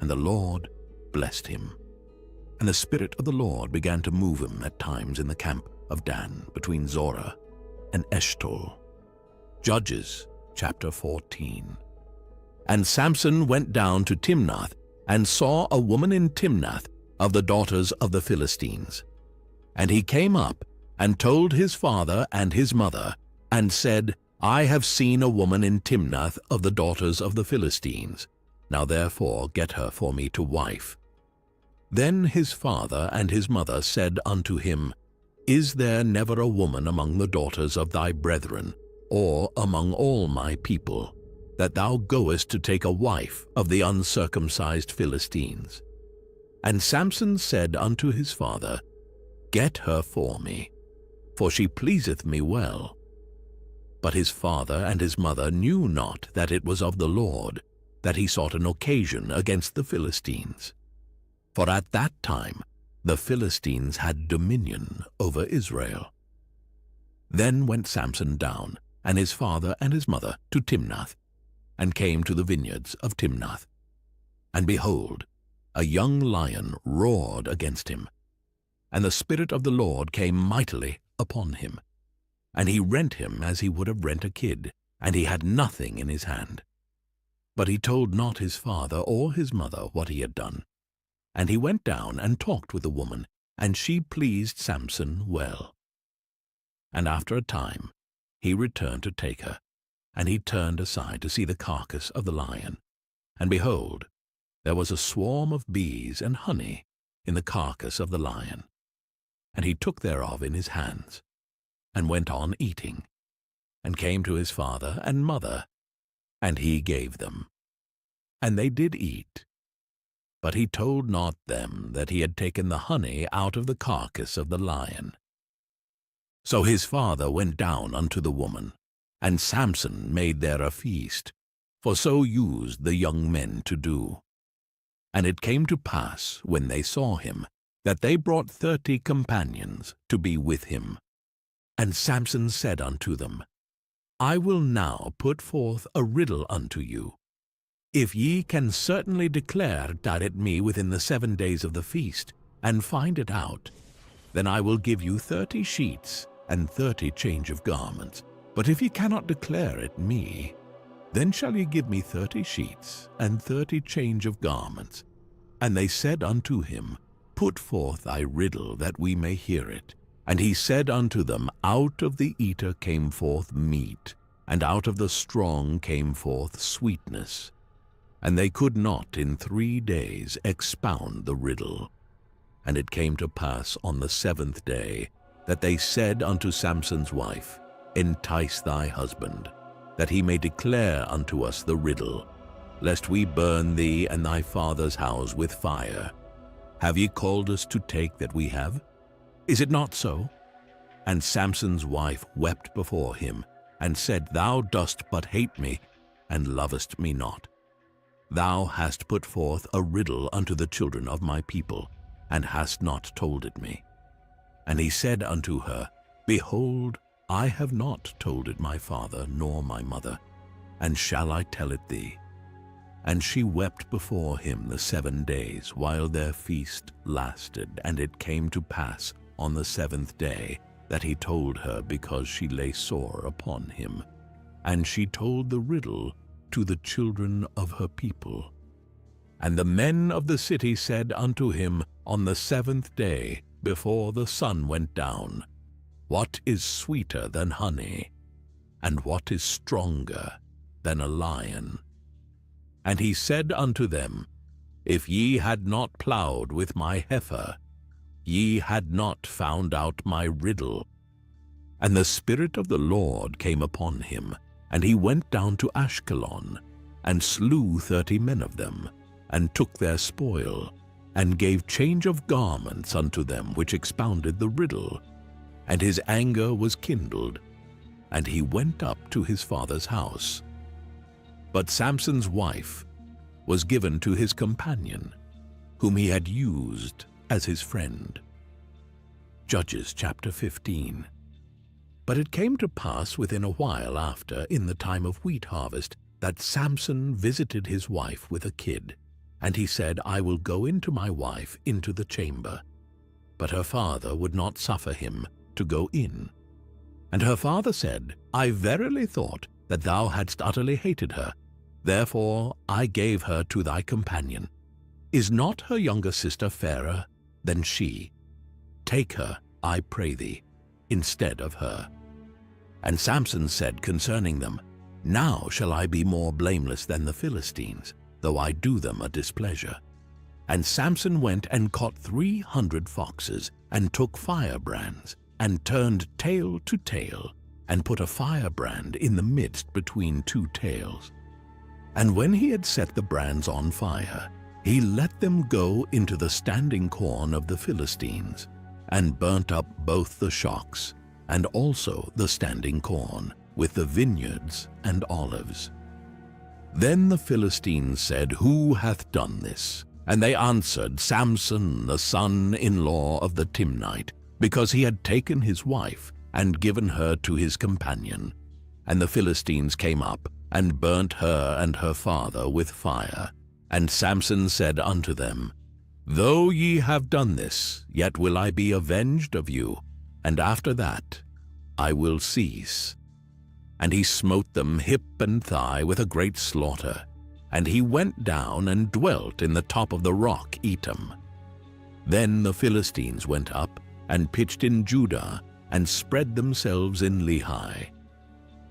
and the Lord blessed him. And the Spirit of the Lord began to move him at times in the camp of Dan, between Zorah and Eshtaol. Judges chapter 14. And Samson went down to Timnath, and saw a woman in Timnath of the daughters of the Philistines. And he came up, and told his father and his mother, and said, I have seen a woman in Timnath of the daughters of the Philistines. Now therefore get her for me to wife. Then his father and his mother said unto him, Is there never a woman among the daughters of thy brethren, or among all my people, that thou goest to take a wife of the uncircumcised Philistines? And Samson said unto his father, Get her for me, for she pleaseth me well. But his father and his mother knew not that it was of the Lord, that he sought an occasion against the Philistines. For at that time the Philistines had dominion over Israel. Then went Samson down, and his father and his mother, to Timnath, and came to the vineyards of Timnath. And behold, a young lion roared against him. And the Spirit of the Lord came mightily upon him. And he rent him as he would have rent a kid, and he had nothing in his hand. But he told not his father or his mother what he had done. And he went down and talked with the woman, and she pleased Samson well. And after a time he returned to take her, and he turned aside to see the carcass of the lion. And behold, there was a swarm of bees and honey in the carcass of the lion. And he took thereof in his hands, and went on eating, and came to his father and mother, and he gave them. And they did eat. But he told not them that he had taken the honey out of the carcass of the lion. So his father went down unto the woman, and Samson made there a feast, for so used the young men to do. And it came to pass, when they saw him, that they brought 30 companions to be with him. And Samson said unto them, I will now put forth a riddle unto you. If ye can certainly declare that at me within the 7 days of the feast, and find it out, then I will give you 30 sheets and 30 change of garments. But if ye cannot declare it me, then shall ye give me 30 sheets and 30 change of garments. And they said unto him, Put forth thy riddle, that we may hear it. And he said unto them, Out of the eater came forth meat, and out of the strong came forth sweetness. And they could not in 3 days expound the riddle. And it came to pass on the 7th day, that they said unto Samson's wife, Entice thy husband, that he may declare unto us the riddle, lest we burn thee and thy father's house with fire. Have ye called us to take that we have? Is it not so? And Samson's wife wept before him, and said, Thou dost but hate me, and lovest me not. Thou hast put forth a riddle unto the children of my people, and hast not told it me. And he said unto her, Behold, I have not told it my father nor my mother, and shall I tell it thee? And she wept before him the 7 days, while their feast lasted. And it came to pass on the 7th day, that he told her, because she lay sore upon him. And she told the riddle to the children of her people. And the men of the city said unto him on the 7th day, before the sun went down, What is sweeter than honey, and what is stronger than a lion? And he said unto them, If ye had not plowed with my heifer, ye had not found out my riddle. And the Spirit of the Lord came upon him, and he went down to Ashkelon, and slew 30 men of them, and took their spoil, and gave change of garments unto them which expounded the riddle. And his anger was kindled, and he went up to his father's house. But Samson's wife was given to his companion, whom he had used as his friend. Judges chapter 15. But it came to pass within a while after, in the time of wheat harvest, that Samson visited his wife with a kid. And he said, I will go into my wife into the chamber. But her father would not suffer him to go in. And her father said, I verily thought that thou hadst utterly hated her. Therefore I gave her to thy companion. Is not her younger sister fairer than she? Take her, I pray thee, instead of her. And Samson said concerning them, Now shall I be more blameless than the Philistines, though I do them a displeasure. And Samson went and caught 300 foxes, and took firebrands, and turned tail to tail, and put a firebrand in the midst between two tails. And when he had set the brands on fire, he let them go into the standing corn of the Philistines, and burnt up both the shocks, and also the standing corn, with the vineyards and olives. Then the Philistines said, Who hath done this? And they answered, Samson, the son-in-law of the Timnite, because he had taken his wife, and given her to his companion. And the Philistines came up, and burnt her and her father with fire. And Samson said unto them, Though ye have done this, yet will I be avenged of you, and after that I will cease. And he smote them hip and thigh with a great slaughter, and he went down and dwelt in the top of the rock Etam. Then the Philistines went up, and pitched in Judah, and spread themselves in Lehi.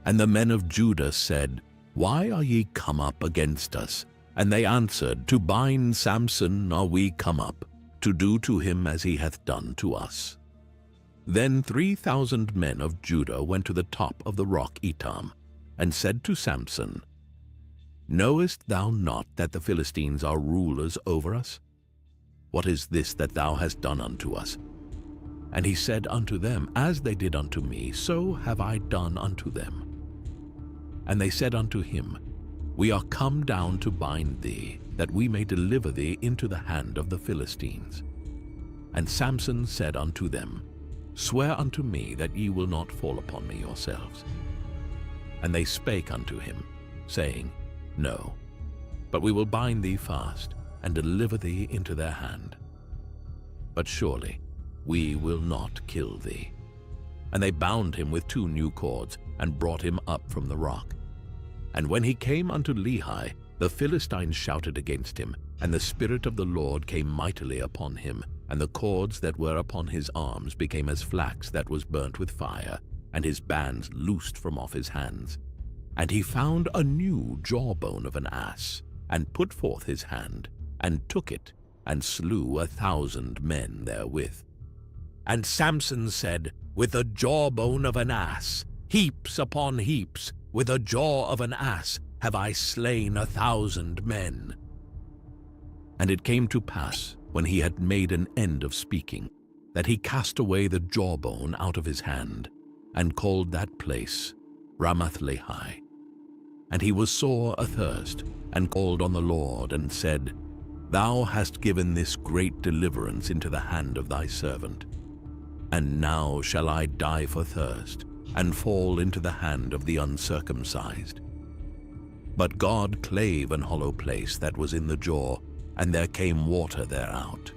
And the men of Judah said, Why are ye come up against us? And they answered, To bind Samson are we come up, to do to him as he hath done to us. Then 3,000 men of Judah went to the top of the rock Etam, and said to Samson, Knowest thou not that the Philistines are rulers over us? What is this that thou hast done unto us? And he said unto them, As they did unto me, so have I done unto them. And they said unto him, We are come down to bind thee, that we may deliver thee into the hand of the Philistines. And Samson said unto them, Swear unto me that ye will not fall upon me yourselves. And they spake unto him, saying, No, but we will bind thee fast, and deliver thee into their hand. But surely we will not kill thee. And they bound him with 2 new cords, and brought him up from the rock. And when he came unto Lehi, the Philistines shouted against him, and the Spirit of the Lord came mightily upon him, and the cords that were upon his arms became as flax that was burnt with fire, and his bands loosed from off his hands. And he found a new jawbone of an ass, and put forth his hand, and took it, and slew 1,000 men therewith. And Samson said, With the jawbone of an ass, heaps upon heaps, with the jaw of an ass have I slain 1,000 men. And it came to pass, when he had made an end of speaking, that he cast away the jawbone out of his hand, and called that place Ramath-lehi. And he was sore athirst, and called on the Lord, and said, Thou hast given this great deliverance into the hand of thy servant. And now shall I die for thirst, and fall into the hand of the uncircumcised. But God clave an hollow place that was in the jaw, and there came water thereout.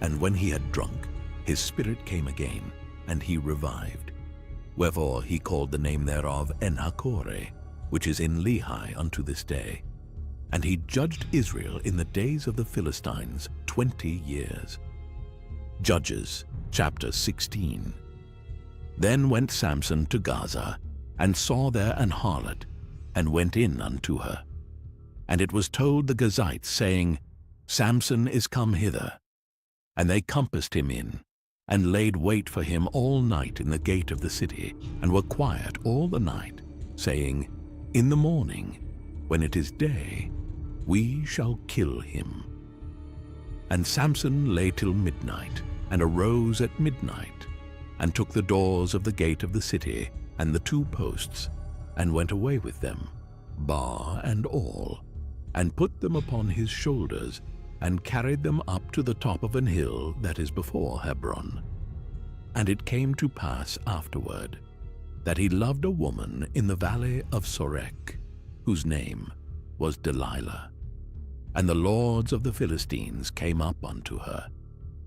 And when he had drunk, his spirit came again, and he revived. Wherefore he called the name thereof En-hakkore, which is in Lehi unto this day. And he judged Israel in the days of the Philistines 20 years. Judges chapter 16. Then went Samson to Gaza, and saw there an harlot, and went in unto her. And it was told the Gazites, saying, Samson is come hither. And they compassed him in, and laid wait for him all night in the gate of the city, and were quiet all the night, saying, In the morning, when it is day, we shall kill him. And Samson lay till midnight, and arose at midnight, and took the doors of the gate of the city, and the 2 posts, and went away with them, bar and all, and put them upon his shoulders, and carried them up to the top of an hill that is before Hebron. And it came to pass afterward, that he loved a woman in the valley of Sorek, whose name was Delilah. And the lords of the Philistines came up unto her,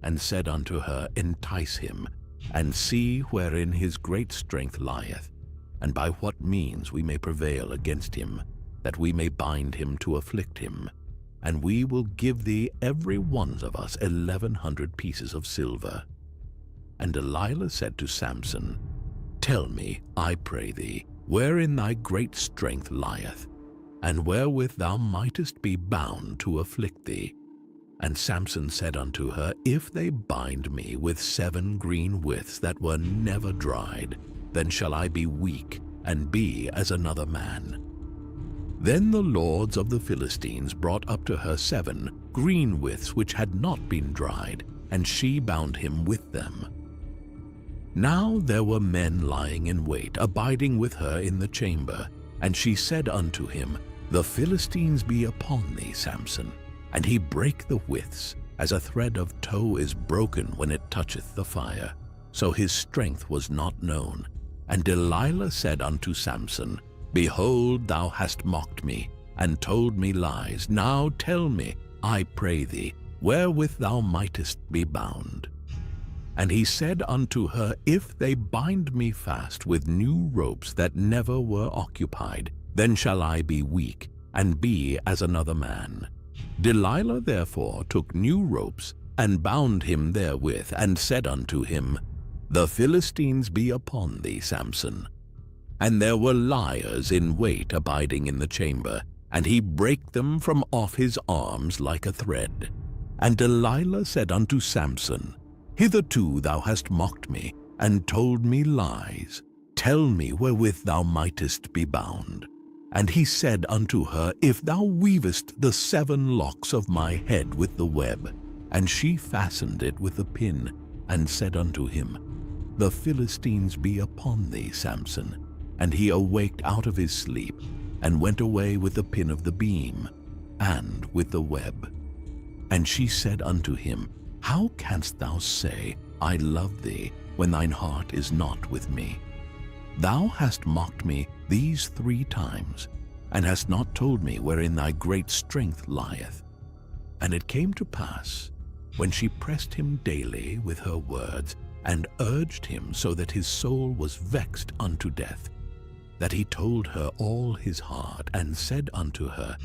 and said unto her, Entice him, and see wherein his great strength lieth, and by what means we may prevail against him, that we may bind him to afflict him. And we will give thee every one of us 1,100 pieces of silver. And Delilah said to Samson, Tell me, I pray thee, wherein thy great strength lieth, and wherewith thou mightest be bound to afflict thee. And Samson said unto her, If they bind me with 7 green withs that were never dried, then shall I be weak, and be as another man. Then the lords of the Philistines brought up to her 7 green withs which had not been dried, and she bound him with them. Now there were men lying in wait, abiding with her in the chamber. And she said unto him, The Philistines be upon thee, Samson. And he brake the withs, as a thread of tow is broken when it toucheth the fire. So his strength was not known. And Delilah said unto Samson, Behold, thou hast mocked me, and told me lies. Now tell me, I pray thee, wherewith thou mightest be bound. And he said unto her, If they bind me fast with new ropes that never were occupied, then shall I be weak, and be as another man. Delilah therefore took new ropes, and bound him therewith, and said unto him, The Philistines be upon thee, Samson. And there were liars in wait abiding in the chamber, and he brake them from off his arms like a thread. And Delilah said unto Samson, Hitherto thou hast mocked me, and told me lies. Tell me wherewith thou mightest be bound. And he said unto her, If thou weavest the 7 locks of my head with the web. And she fastened it with a pin, and said unto him, The Philistines be upon thee, Samson. And he awaked out of his sleep, and went away with the pin of the beam, and with the web. And she said unto him, How canst thou say, I love thee, when thine heart is not with me? Thou hast mocked me these 3 times, and hast not told me wherein thy great strength lieth. And it came to pass, when she pressed him daily with her words, and urged him so that his soul was vexed unto death, that he told her all his heart, and said unto her,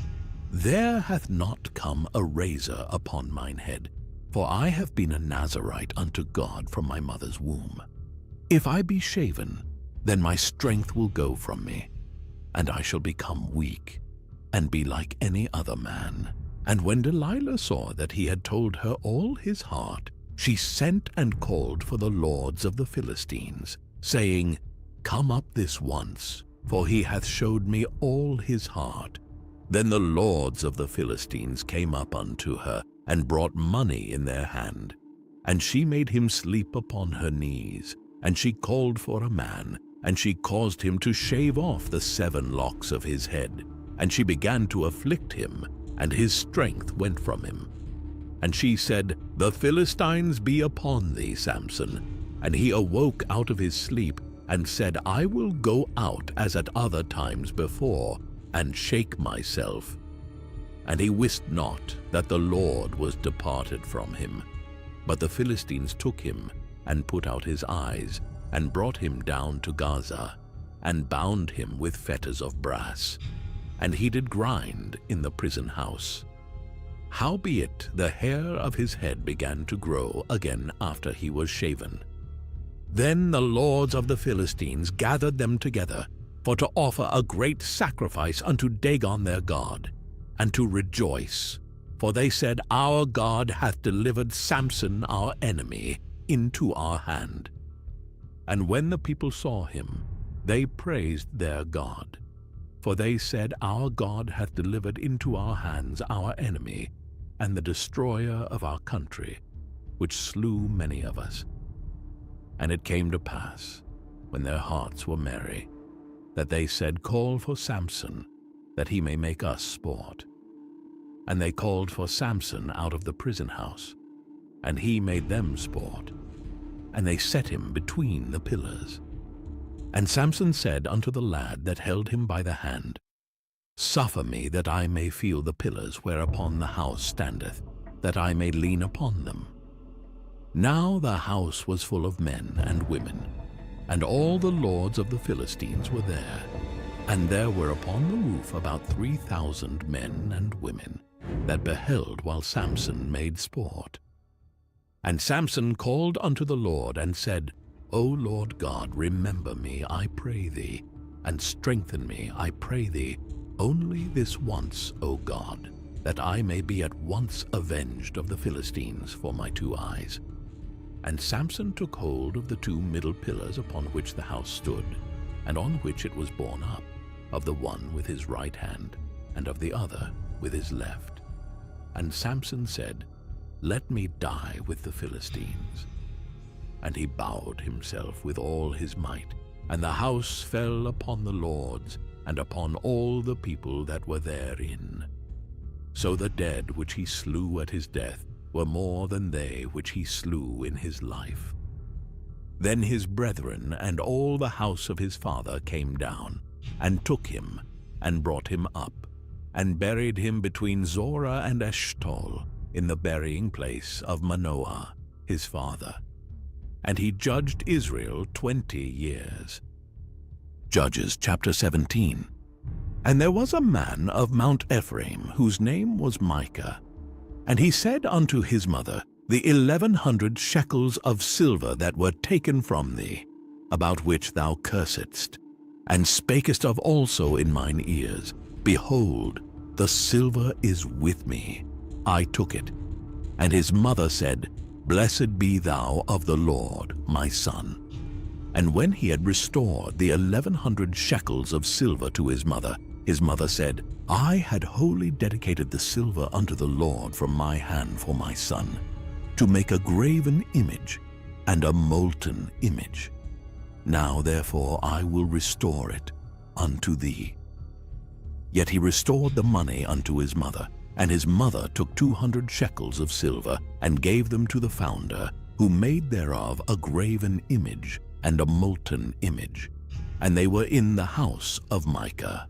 There hath not come a razor upon mine head, for I have been a Nazarite unto God from my mother's womb. If I be shaven, then my strength will go from me, and I shall become weak, and be like any other man. And when Delilah saw that he had told her all his heart, she sent and called for the lords of the Philistines, saying, Come up this once, for he hath showed me all his heart. Then the lords of the Philistines came up unto her, and brought money in their hand. And she made him sleep upon her knees, and she called for a man, and she caused him to shave off the 7 locks of his head. And she began to afflict him, and his strength went from him. And she said, The Philistines be upon thee, Samson. And he awoke out of his sleep, and said, I will go out as at other times before, and shake myself. And he wist not that the Lord was departed from him. But the Philistines took him, and put out his eyes, and brought him down to Gaza, and bound him with fetters of brass. And he did grind in the prison house. Howbeit the hair of his head began to grow again after he was shaven. Then the lords of the Philistines gathered them together, for to offer a great sacrifice unto Dagon their god, and to rejoice. For they said, Our God hath delivered Samson our enemy into our hand. And when the people saw him, they praised their God. For they said, Our God hath delivered into our hands our enemy, and the destroyer of our country, which slew many of us. And it came to pass, when their hearts were merry, that they said, Call for Samson, that he may make us sport. And they called for Samson out of the prison house, and he made them sport. And they set him between the pillars. And Samson said unto the lad that held him by the hand, Suffer me that I may feel the pillars whereupon the house standeth, that I may lean upon them. Now the house was full of men and women, and all the lords of the Philistines were there. And there were upon the roof about 3,000 men and women, that beheld while Samson made sport. And Samson called unto the Lord, and said, O Lord God, remember me, I pray thee, and strengthen me, I pray thee, only this once, O God, that I may be at once avenged of the Philistines for my 2 eyes. And Samson took hold of the 2 middle pillars upon which the house stood, and on which it was borne up, of the one with his right hand, and of the other with his left. And Samson said, Let me die with the Philistines. And he bowed himself with all his might, and the house fell upon the lords, and upon all the people that were therein. So the dead which he slew at his death were more than they which he slew in his life. Then his brethren and all the house of his father came down, and took him, and brought him up, and buried him between Zorah and Eshtaol, in the burying place of Manoah, his father. And he judged Israel 20 years. Judges chapter 17. And there was a man of Mount Ephraim, whose name was Micah. And he said unto his mother, The 1,100 shekels of silver that were taken from thee, about which thou cursedst, and spakest of also in mine ears, Behold, the silver is with me. I took it. And his mother said, Blessed be thou of the Lord, my son. And when he had restored the 1,100 shekels of silver to his mother said, I had wholly dedicated the silver unto the Lord from my hand for my son, to make a graven image and a molten image. Now therefore I will restore it unto thee. Yet he restored the money unto his mother, and his mother took 200 shekels of silver, and gave them to the founder, who made thereof a graven image and a molten image. And they were in the house of Micah.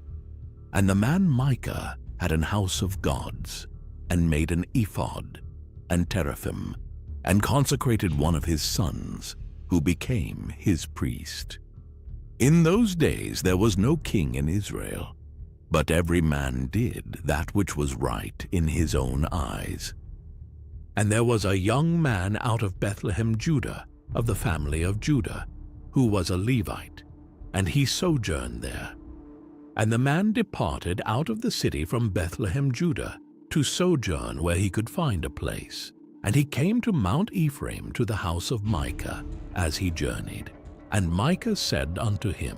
And the man Micah had an house of gods, and made an ephod, and teraphim, and consecrated one of his sons, who became his priest. In those days there was no king in Israel, but every man did that which was right in his own eyes. And there was a young man out of Bethlehem, Judah, of the family of Judah, who was a Levite, and he sojourned there. And the man departed out of the city from Bethlehem, Judah, to sojourn where he could find a place. And he came to Mount Ephraim, to the house of Micah, as he journeyed. And Micah said unto him,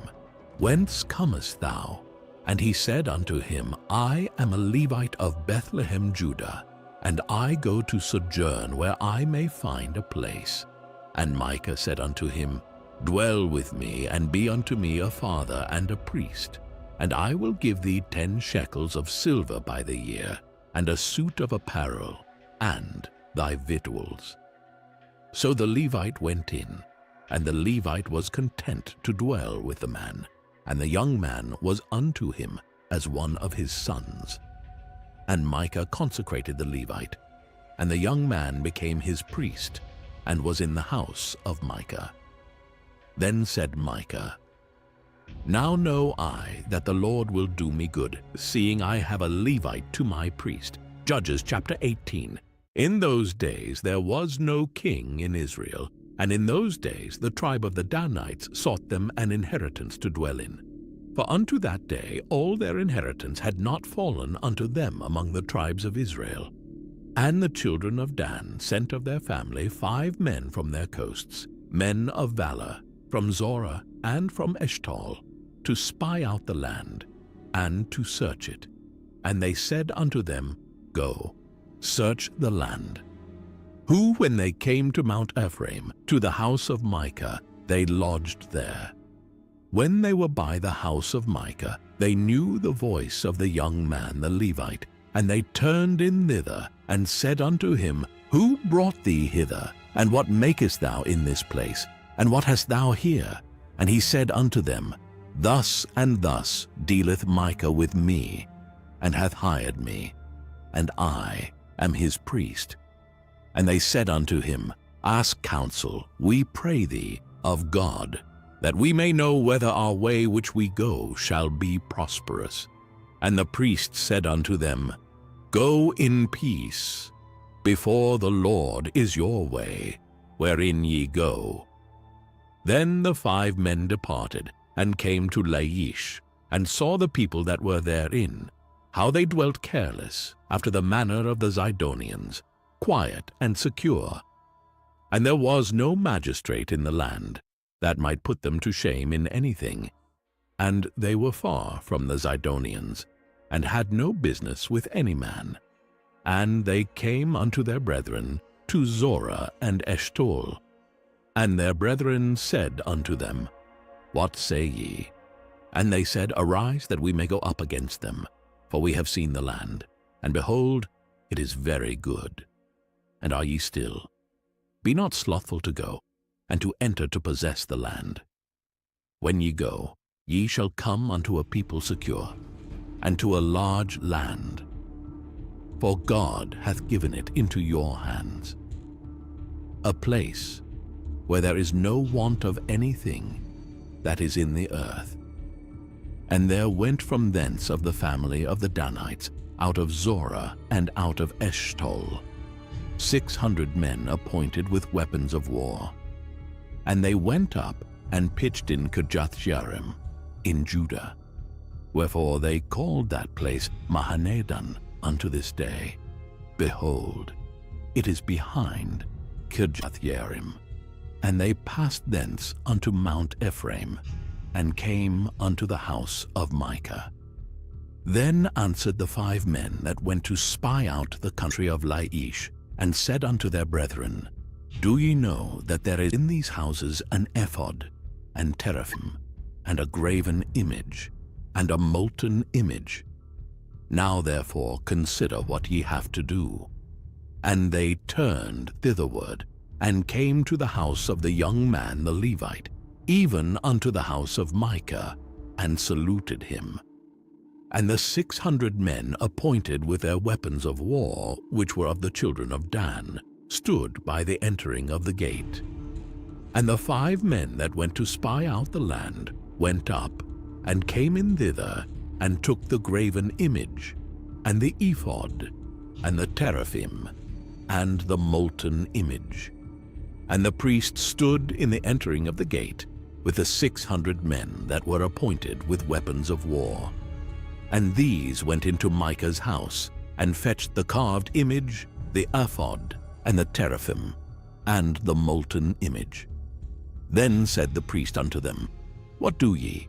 Whence comest thou? And he said unto him, I am a Levite of Bethlehem, Judah, and I go to sojourn where I may find a place. And Micah said unto him, Dwell with me, and be unto me a father and a priest, and I will give thee 10 shekels of silver by the year, and a suit of apparel, and thy victuals. So the Levite went in, and the Levite was content to dwell with the man, and the young man was unto him as one of his sons. And Micah consecrated the Levite, and the young man became his priest, and was in the house of Micah. Then said Micah, Now know I that the Lord will do me good, seeing I have a Levite to my priest. Judges chapter 18. In those days there was no king in Israel, and in those days the tribe of the Danites sought them an inheritance to dwell in. For unto that day all their inheritance had not fallen unto them among the tribes of Israel. And the children of Dan sent of their family 5 men from their coasts, men of valor, from Zorah and from Eshtaol, to spy out the land, and to search it. And they said unto them, Go, search the land. Who, when they came to Mount Ephraim, to the house of Micah, they lodged there. When they were by the house of Micah, they knew the voice of the young man the Levite, and they turned in thither, and said unto him, Who brought thee hither? And what makest thou in this place? And what hast thou here? And he said unto them, Thus and thus dealeth Micah with me, and hath hired me, and I am his priest. And they said unto him, Ask counsel, we pray thee, of God, that we may know whether our way which we go shall be prosperous. And the priest said unto them, Go in peace. Before the Lord is your way, wherein ye go. Then the 5 men departed, and came to Laish, and saw the people that were therein, how they dwelt careless, after the manner of the Zidonians, quiet and secure. And there was no magistrate in the land that might put them to shame in anything. And they were far from the Zidonians, and had no business with any man. And they came unto their brethren to Zorah and Eshtaol. And their brethren said unto them, What say ye? And they said, Arise, that we may go up against them, for we have seen the land, and behold, it is very good. And are ye still? Be not slothful to go, and to enter to possess the land. When ye go, ye shall come unto a people secure, and to a large land. For God hath given it into your hands, a place where there is no want of anything that is in the earth. And there went from thence of the family of the Danites, out of Zorah and out of Eshtaol, 600 men appointed with weapons of war. And they went up and pitched in Kirjath-jearim in Judah. Wherefore they called that place Mahaneh-dan unto this day. Behold, it is behind Kirjath-jearim. And they passed thence unto Mount Ephraim, and came unto the house of Micah. Then answered the 5 men that went to spy out the country of Laish, and said unto their brethren, Do ye know that there is in these houses an ephod, and teraphim, and a graven image, and a molten image? Now therefore consider what ye have to do. And they turned thitherward, and came to the house of the young man the Levite, even unto the house of Micah, and saluted him. And the 600 men appointed with their weapons of war, which were of the children of Dan, stood by the entering of the gate. And the 5 men that went to spy out the land went up, and came in thither, and took the graven image, and the ephod, and the teraphim, and the molten image. And the priest stood in the entering of the gate with the 600 men that were appointed with weapons of war. And these went into Micah's house, and fetched the carved image, the ephod, and the teraphim, and the molten image. Then said the priest unto them, What do ye?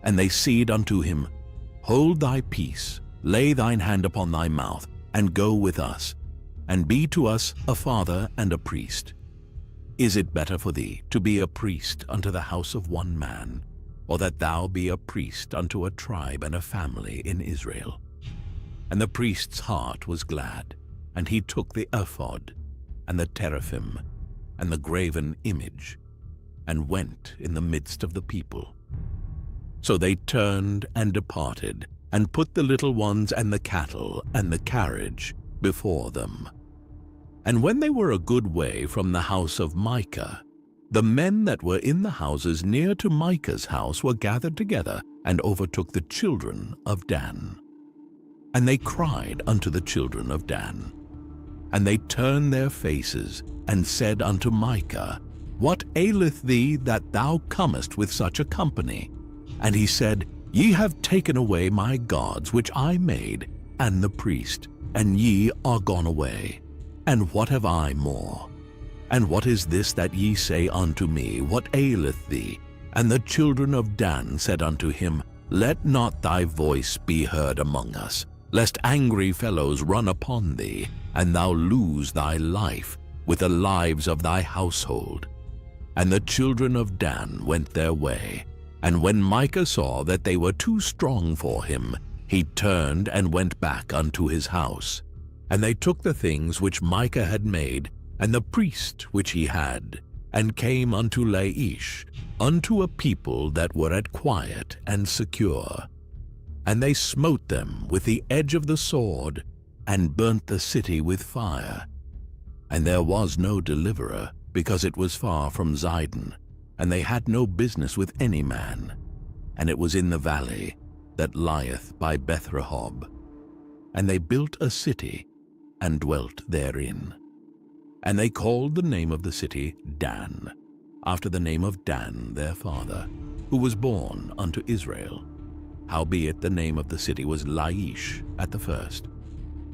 And they said unto him, Hold thy peace, lay thine hand upon thy mouth, and go with us, and be to us a father and a priest. Is it better for thee to be a priest unto the house of one man, or that thou be a priest unto a tribe and a family in Israel? And the priest's heart was glad, and he took the ephod, and the teraphim, and the graven image, and went in the midst of the people. So they turned and departed, and put the little ones and the cattle and the carriage before them. And when they were a good way from the house of Micah, the men that were in the houses near to Micah's house were gathered together, and overtook the children of Dan. And they cried unto the children of Dan. And they turned their faces, and said unto Micah, What aileth thee that thou comest with such a company? And he said, Ye have taken away my gods which I made, and the priest, and ye are gone away. And what have I more? And what is this that ye say unto me, What aileth thee? And the children of Dan said unto him, Let not thy voice be heard among us, lest angry fellows run upon thee, and thou lose thy life with the lives of thy household. And the children of Dan went their way, And when Micah saw that they were too strong for him, he turned and went back unto his house. And they took the things which Micah had made, and the priest which he had, and came unto Laish, unto a people that were at quiet and secure. And they smote them with the edge of the sword, and burnt the city with fire. And there was no deliverer, because it was far from Zidon, and they had no business with any man. And it was in the valley that lieth by Beth-rehob. And they built a city, and dwelt therein. And they called the name of the city Dan, after the name of Dan their father, who was born unto Israel. Howbeit the name of the city was Laish at the first.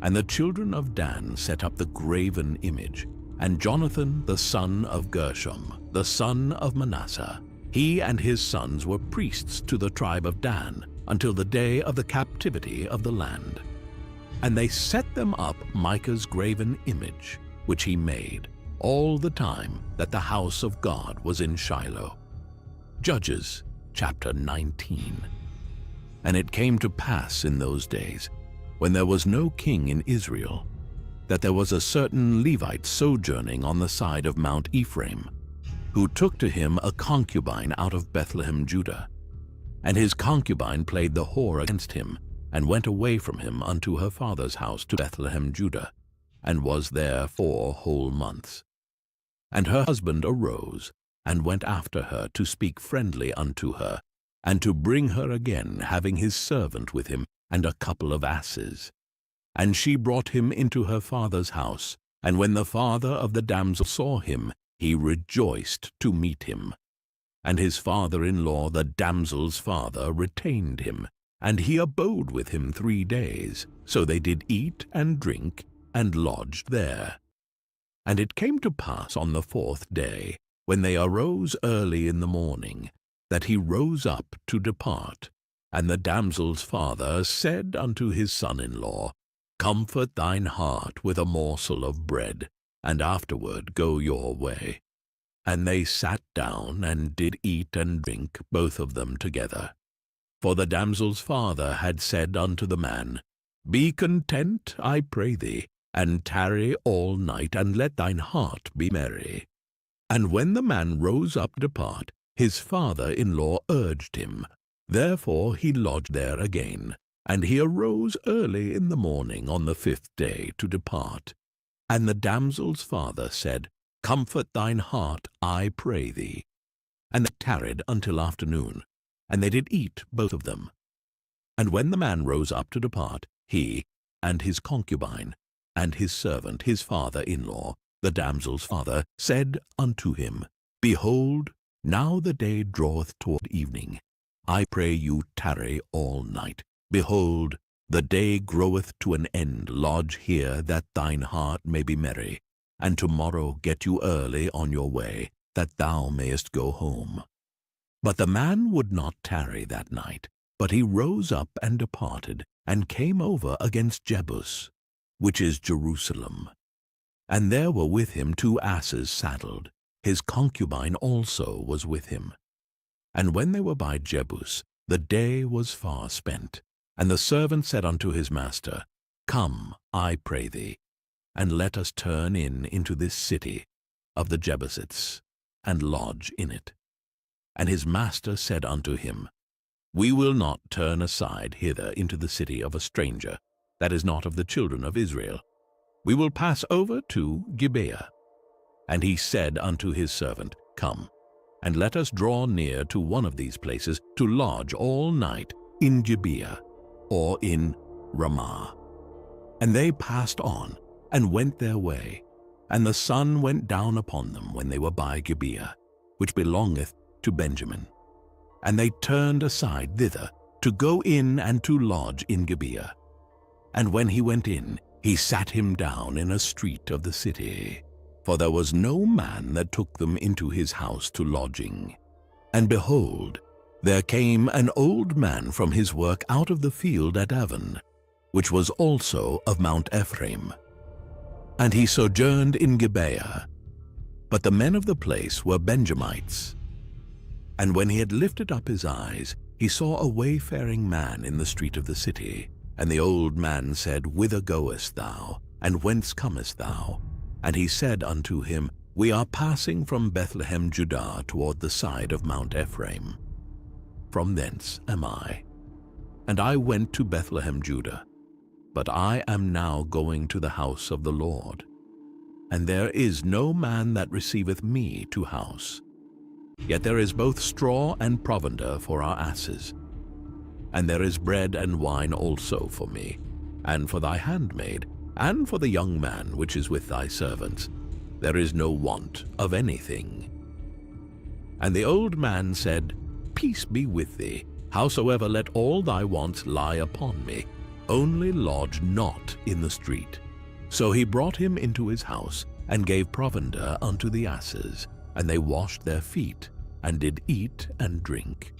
And the children of Dan set up the graven image, and Jonathan the son of Gershom, the son of Manasseh, he and his sons were priests to the tribe of Dan, until the day of the captivity of the land. And they set them up Micah's graven image, which he made, all the time that the house of God was in Shiloh. Judges chapter 19. And it came to pass in those days, when there was no king in Israel, that there was a certain Levite sojourning on the side of Mount Ephraim, who took to him a concubine out of Bethlehem, Judah. And his concubine played the whore against him, and went away from him unto her father's house to Bethlehem, Judah, and was there 4 whole months. And her husband arose, and went after her to speak friendly unto her, and to bring her again, having his servant with him, and a couple of asses. And she brought him into her father's house, and when the father of the damsel saw him, he rejoiced to meet him. And his father-in-law, the damsel's father, retained him, and he abode with him 3 days. So they did eat and drink, and lodged there. And it came to pass on the 4th day, when they arose early in the morning, that he rose up to depart. And the damsel's father said unto his son-in-law, Comfort thine heart with a morsel of bread, and afterward go your way. And they sat down, and did eat and drink, both of them together. For the damsel's father had said unto the man, Be content, I pray thee, and tarry all night, and let thine heart be merry. And when the man rose up to depart, his father-in-law urged him. Therefore he lodged there again, and he arose early in the morning on the 5th day to depart. And the damsel's father said, Comfort thine heart, I pray thee. And they tarried until afternoon, and they did eat both of them. And when the man rose up to depart, he, and his concubine, and his servant, his father-in-law, the damsel's father, said unto him, Behold, now the day draweth toward evening. I pray you tarry all night. Behold, the day groweth to an end. Lodge here, that thine heart may be merry, and tomorrow get you early on your way, that thou mayest go home. But the man would not tarry that night, but he rose up and departed, and came over against Jebus, which is Jerusalem. And there were with him 2 asses saddled. His concubine also was with him. And when they were by Jebus, the day was far spent. And the servant said unto his master, Come, I pray thee, and let us turn into this city of the Jebusites, and lodge in it. And his master said unto him, We will not turn aside hither into the city of a stranger, that is not of the children of Israel. We will pass over to Gibeah. And he said unto his servant, Come, and let us draw near to one of these places to lodge all night in Gibeah, or in Ramah. And they passed on, and went their way. And the sun went down upon them when they were by Gibeah, which belongeth to Benjamin. And they turned aside thither, to go in and to lodge in Gibeah. And when he went in, he sat him down in a street of the city. For there was no man that took them into his house to lodging. And behold, there came an old man from his work out of the field at Avon, which was also of Mount Ephraim. And he sojourned in Gibeah. But the men of the place were Benjamites. And when he had lifted up his eyes, he saw a wayfaring man in the street of the city. And the old man said, Whither goest thou? And whence comest thou? And he said unto him, We are passing from Bethlehem, Judah, toward the side of Mount Ephraim. From thence am I. And I went to Bethlehem, Judah. But I am now going to the house of the Lord. And there is no man that receiveth me to house. Yet there is both straw and provender for our asses. And there is bread and wine also for me, and for thy handmaid, and for the young man which is with thy servants. There is no want of anything. And the old man said, Peace be with thee. Howsoever let all thy wants lie upon me. Only lodge not in the street. So he brought him into his house, and gave provender unto the asses. And they washed their feet, and did eat and drink.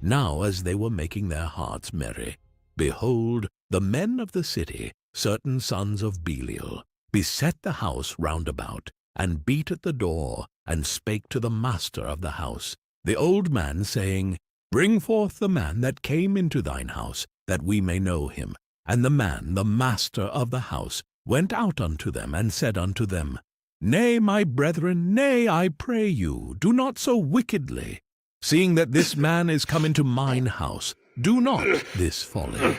Now as they were making their hearts merry, behold, the men of the city, certain sons of Belial, beset the house round about, and beat at the door, and spake to the master of the house, the old man, saying, Bring forth the man that came into thine house, that we may know him. And the man, the master of the house, went out unto them, and said unto them, Nay, my brethren, nay, I pray you, do not so wickedly. Seeing that this man is come into mine house, do not this folly.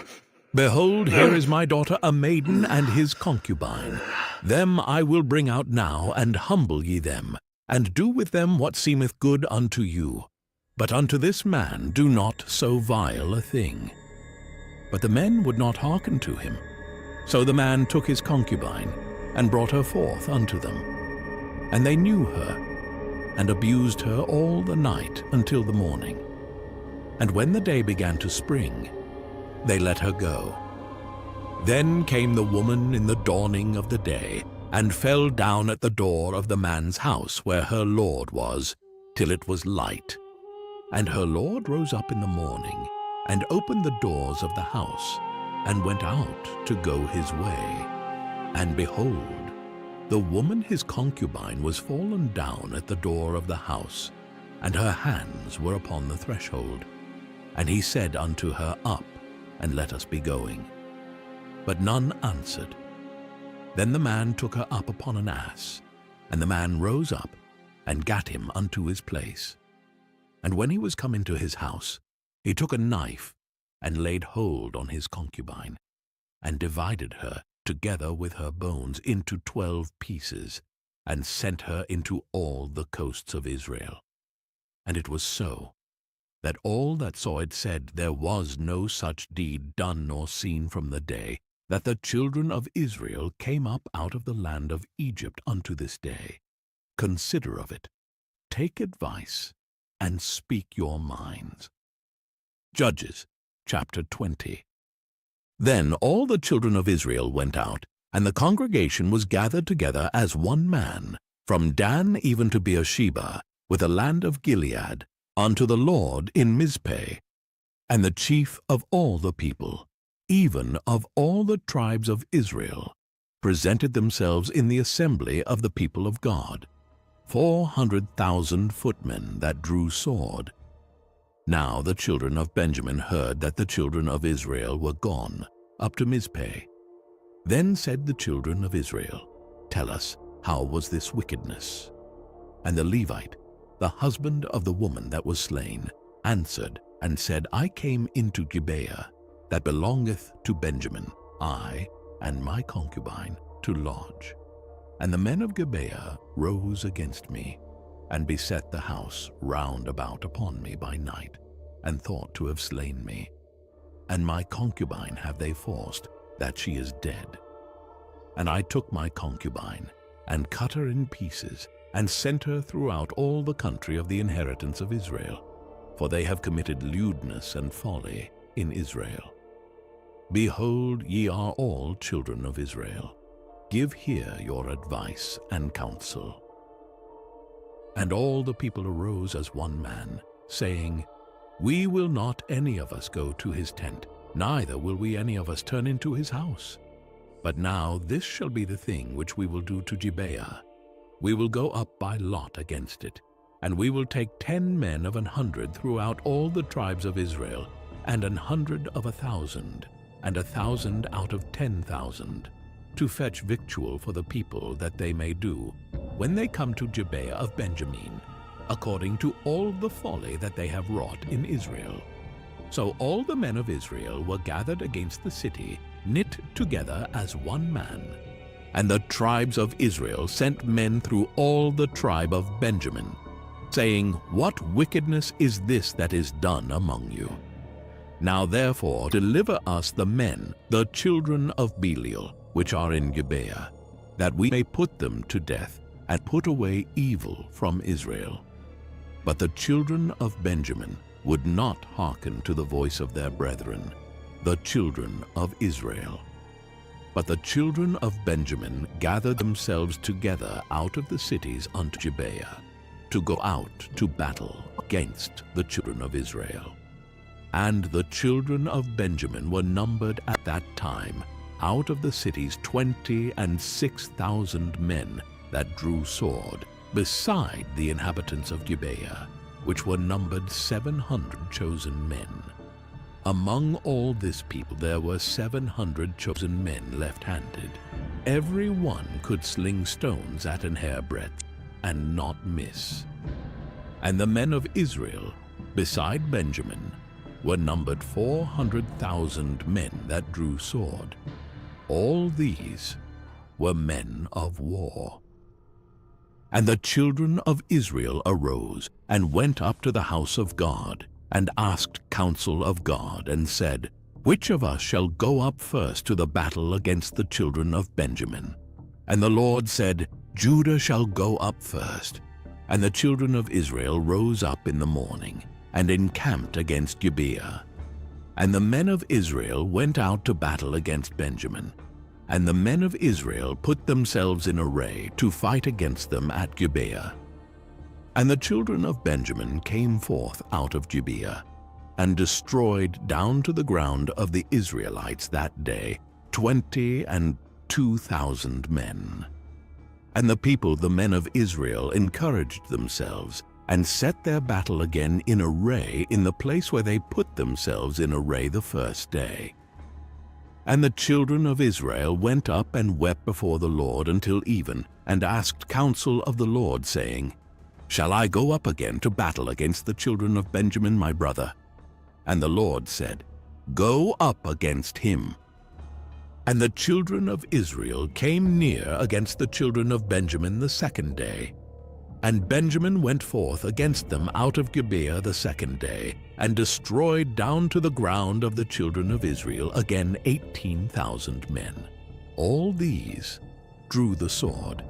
Behold, here is my daughter a maiden and his concubine. Them I will bring out now, and humble ye them, and do with them what seemeth good unto you. But unto this man do not so vile a thing. But the men would not hearken to him. So the man took his concubine, and brought her forth unto them. And they knew her, and abused her all the night until the morning. And when the day began to spring, they let her go. Then came the woman in the dawning of the day, and fell down at the door of the man's house where her lord was, till it was light. And her lord rose up in the morning, and opened the doors of the house, and went out to go his way. And behold, the woman his concubine was fallen down at the door of the house, and her hands were upon the threshold. And he said unto her, Up, and let us be going. But none answered. Then the man took her up upon an ass, and the man rose up, and gat him unto his place. And when he was come into his house, he took a knife, and laid hold on his concubine, and divided her together with her bones into 12 pieces, and sent her into all the coasts of Israel. And it was so, that all that saw it said, There was no such deed done nor seen from the day that the children of Israel came up out of the land of Egypt unto this day. Consider of it, take advice, and speak your minds. Judges chapter 20. Then all the children of Israel went out, and the congregation was gathered together as one man, from Dan even to Beersheba, with the land of Gilead, unto the Lord in Mizpeh. And the chief of all the people, even of all the tribes of Israel, presented themselves in the assembly of the people of God, 400,000 footmen that drew sword. Now the children of Benjamin heard that the children of Israel were gone up to Mizpeh. Then said the children of Israel, Tell us, how was this wickedness? And the Levite, the husband of the woman that was slain, answered and said, I came into Gibeah, that belongeth to Benjamin, I and my concubine, to lodge. And the men of Gibeah rose against me, and beset the house round about upon me by night, and thought to have slain me. And my concubine have they forced, that she is dead. And I took my concubine, and cut her in pieces, and sent her throughout all the country of the inheritance of Israel, for they have committed lewdness and folly in Israel. Behold, ye are all children of Israel. Give here your advice and counsel. And all the people arose as one man, saying, We will not any of us go to his tent, neither will we any of us turn into his house. But now this shall be the thing which we will do to Gibeah. We will go up by lot against it, And we will take 10 men of 100 throughout all the tribes of Israel, and 100 of 1,000, and 1,000 out of 10,000, to fetch victual for the people, that they may do, when they come to Gibeah of Benjamin, according to all the folly that they have wrought in Israel. So all the men of Israel were gathered against the city, knit together as one man. And the tribes of Israel sent men through all the tribe of Benjamin, saying, What wickedness is this that is done among you? Now therefore deliver us the men, the children of Belial, which are in Gibeah, that we may put them to death, and put away evil from Israel. But the children of Benjamin would not hearken to the voice of their brethren, the children of Israel. But the children of Benjamin gathered themselves together out of the cities unto Gibeah, to go out to battle against the children of Israel. And the children of Benjamin were numbered at that time out of the cities 26,000 men that drew sword, beside the inhabitants of Gibeah, which were numbered 700 chosen men. Among all this people there were 700 chosen men left-handed. Every one could sling stones at an hairbreadth, and not miss. And the men of Israel, beside Benjamin, were numbered 400,000 men that drew sword. All these were men of war. And the children of Israel arose, and went up to the house of God, and asked counsel of God, and said, Which of us shall go up first to the battle against the children of Benjamin? And the Lord said, Judah shall go up first. And the children of Israel rose up in the morning, and encamped against Gibeah. And the men of Israel went out to battle against Benjamin. And the men of Israel put themselves in array to fight against them at Gibeah. And the children of Benjamin came forth out of Gibeah, and destroyed down to the ground of the Israelites that day 22,000 men. And the people, the men of Israel, encouraged themselves, and set their battle again in array in the place where they put themselves in array the first day. And the children of Israel went up and wept before the Lord until even, and asked counsel of the Lord, saying, Shall I go up again to battle against the children of Benjamin my brother? And the Lord said, Go up against him. And the children of Israel came near against the children of Benjamin the second day. And Benjamin went forth against them out of Gibeah the second day, and destroyed down to the ground of the children of Israel again 18,000 men. All these drew the sword.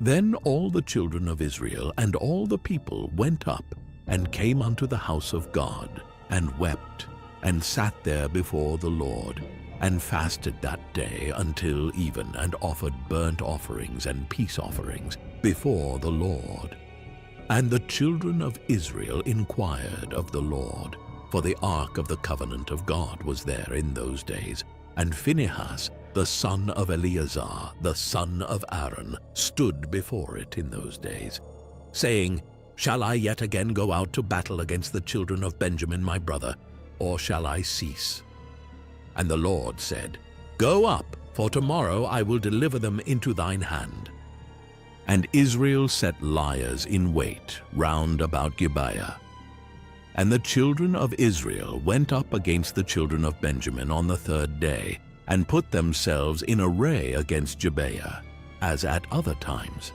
Then all the children of Israel and all the people went up, and came unto the house of God, and wept, and sat there before the Lord, and fasted that day until even, and offered burnt offerings and peace offerings before the Lord. And the children of Israel inquired of the Lord, for the ark of the covenant of God was there in those days. And Phinehas, the son of Eleazar, the son of Aaron, stood before it in those days, saying, Shall I yet again go out to battle against the children of Benjamin my brother, or shall I cease? And the Lord said, Go up, for tomorrow I will deliver them into thine hand. And Israel set liers in wait round about Gibeah. And the children of Israel went up against the children of Benjamin on the third day, and put themselves in array against Gibeah, as at other times.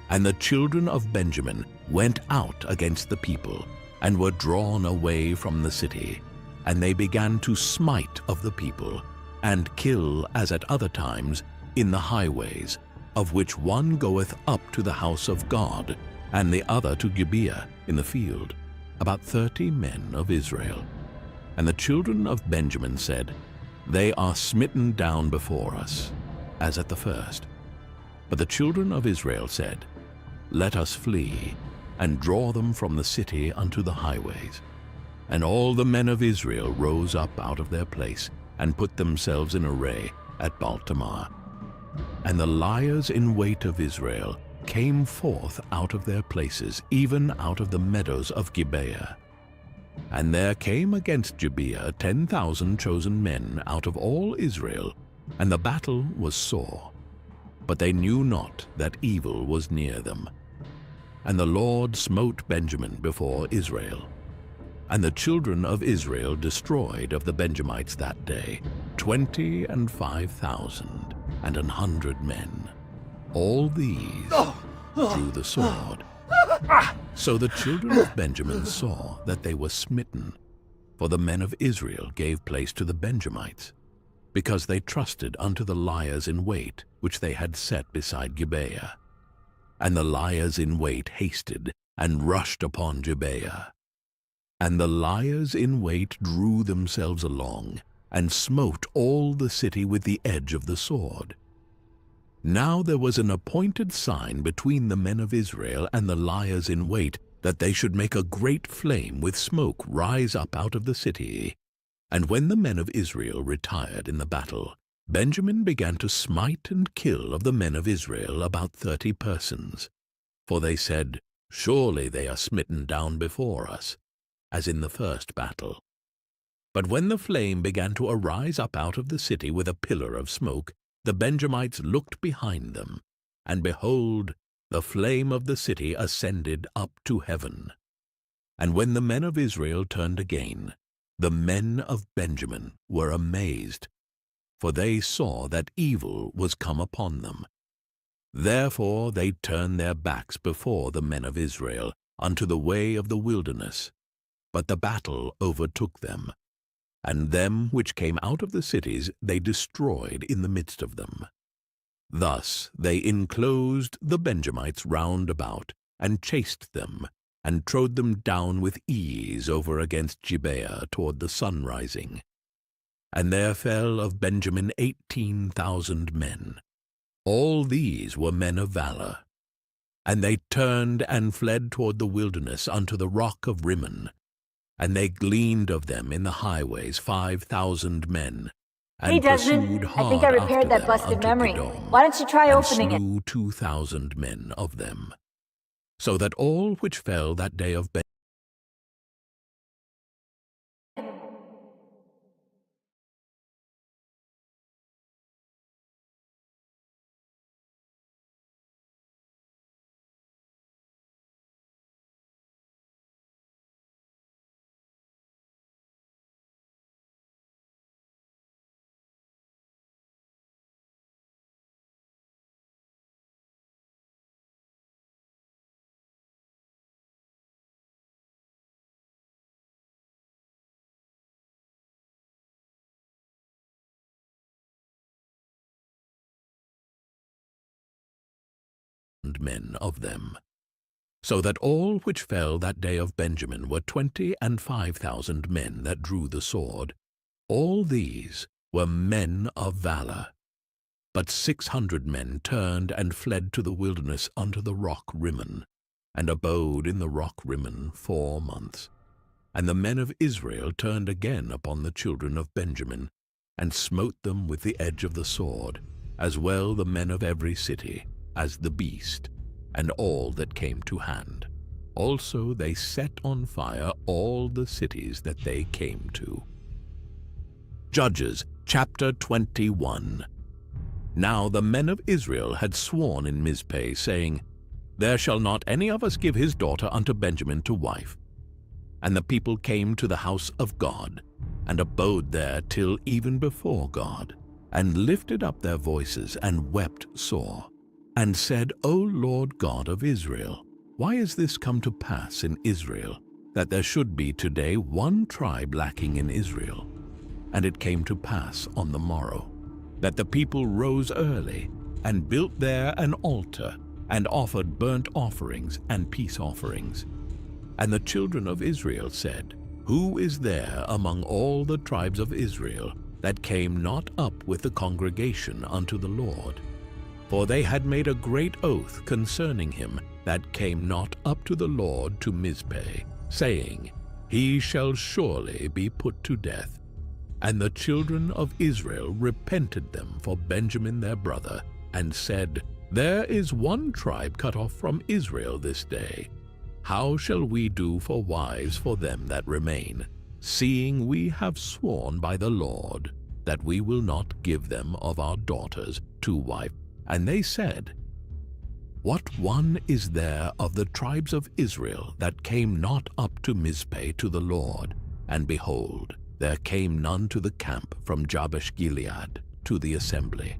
And the children of Benjamin went out against the people, and were drawn away from the city. And they began to smite of the people, and kill as at other times in the highways, of which one goeth up to the house of God, and the other to Gibeah in the field, about 30 men of Israel. And the children of Benjamin said, They are smitten down before us, as at the first. But the children of Israel said, Let us flee, and draw them from the city unto the highways. And all the men of Israel rose up out of their place, and put themselves in array at Baltamar. And the liers in wait of Israel came forth out of their places, even out of the meadows of Gibeah. And there came against Gibeah 10,000 chosen men out of all Israel, and the battle was sore. But they knew not that evil was near them. And the Lord smote Benjamin before Israel. And the children of Israel destroyed of the Benjamites that day 25,000 and 100 men. All these drew the sword. So the children of Benjamin saw that they were smitten, for the men of Israel gave place to the Benjamites, because they trusted unto the liers in wait which they had set beside Gibeah. And the liers in wait hasted and rushed upon Gibeah. And the liers in wait drew themselves along, and smote all the city with the edge of the sword. Now there was an appointed sign between the men of Israel and the liers in wait, that they should make a great flame with smoke rise up out of the city. And when the men of Israel retired in the battle, Benjamin began to smite and kill of the men of Israel about 30 persons. For they said, Surely they are smitten down before us, as in the first battle. But when the flame began to arise up out of the city with a pillar of smoke, the Benjamites looked behind them, and behold, the flame of the city ascended up to heaven. And when the men of Israel turned again, the men of Benjamin were amazed, for they saw that evil was come upon them. Therefore they turned their backs before the men of Israel unto the way of the wilderness. But the battle overtook them, and them which came out of the cities they destroyed in the midst of them. Thus they enclosed the Benjamites round about, and chased them, and trode them down with ease over against Gibeah toward the sun rising. And there fell of Benjamin 18,000 men. All these were men of valor. And they turned and fled toward the wilderness unto the rock of Rimmon. And they gleaned of them in the highways 5,000 men, and Hey, pursued Desmond, hard I think I repaired after that them busted unto memory. Edom, Why don't you try and opening it? slew 2,000 men of them. So that all which fell that day of men of them. So that all which fell that day of Benjamin were 25,000 men that drew the sword. All these were men of valor. But 600 men turned and fled to the wilderness unto the rock Rimmon, and abode in the rock Rimmon 4 months. And the men of Israel turned again upon the children of Benjamin, and smote them with the edge of the sword, as well the men of every city, as the beast, and all that came to hand. Also they set on fire all the cities that they came to. Judges chapter 21. Now the men of Israel had sworn in Mizpeh, saying, There shall not any of us give his daughter unto Benjamin to wife. And the people came to the house of God, and abode there till even before God, and lifted up their voices, and wept sore, and said, O Lord God of Israel, why is this come to pass in Israel, that there should be today one tribe lacking in Israel? And it came to pass on the morrow, that the people rose early, and built there an altar, and offered burnt offerings and peace offerings. And the children of Israel said, Who is there among all the tribes of Israel that came not up with the congregation unto the Lord? For they had made a great oath concerning him that came not up to the Lord to Mizpeh, saying, He shall surely be put to death. And the children of Israel repented them for Benjamin their brother, and said, There is one tribe cut off from Israel this day. How shall we do for wives for them that remain, seeing we have sworn by the Lord that we will not give them of our daughters to wife? And they said, What one is there of the tribes of Israel that came not up to Mizpeh to the Lord? And behold, there came none to the camp from Jabesh-Gilead to the assembly.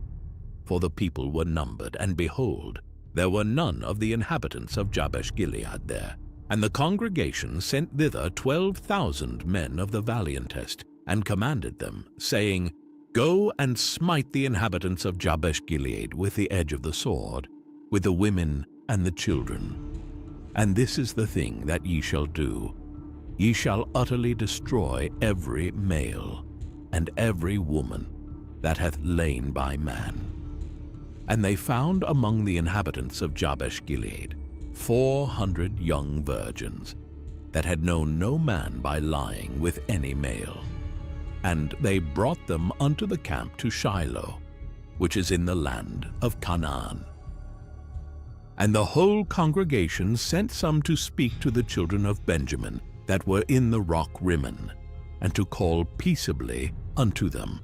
For the people were numbered, and behold, there were none of the inhabitants of Jabesh-Gilead there. And the congregation sent thither 12,000 men of the valiantest, and commanded them, saying, Go and smite the inhabitants of Jabesh-Gilead with the edge of the sword, with the women and the children. And this is the thing that ye shall do. Ye shall utterly destroy every male, and every woman that hath lain by man. And they found among the inhabitants of Jabesh-Gilead 400 young virgins, that had known no man by lying with any male. And they brought them unto the camp to Shiloh, which is in the land of Canaan. And the whole congregation sent some to speak to the children of Benjamin that were in the rock Rimmon, and to call peaceably unto them.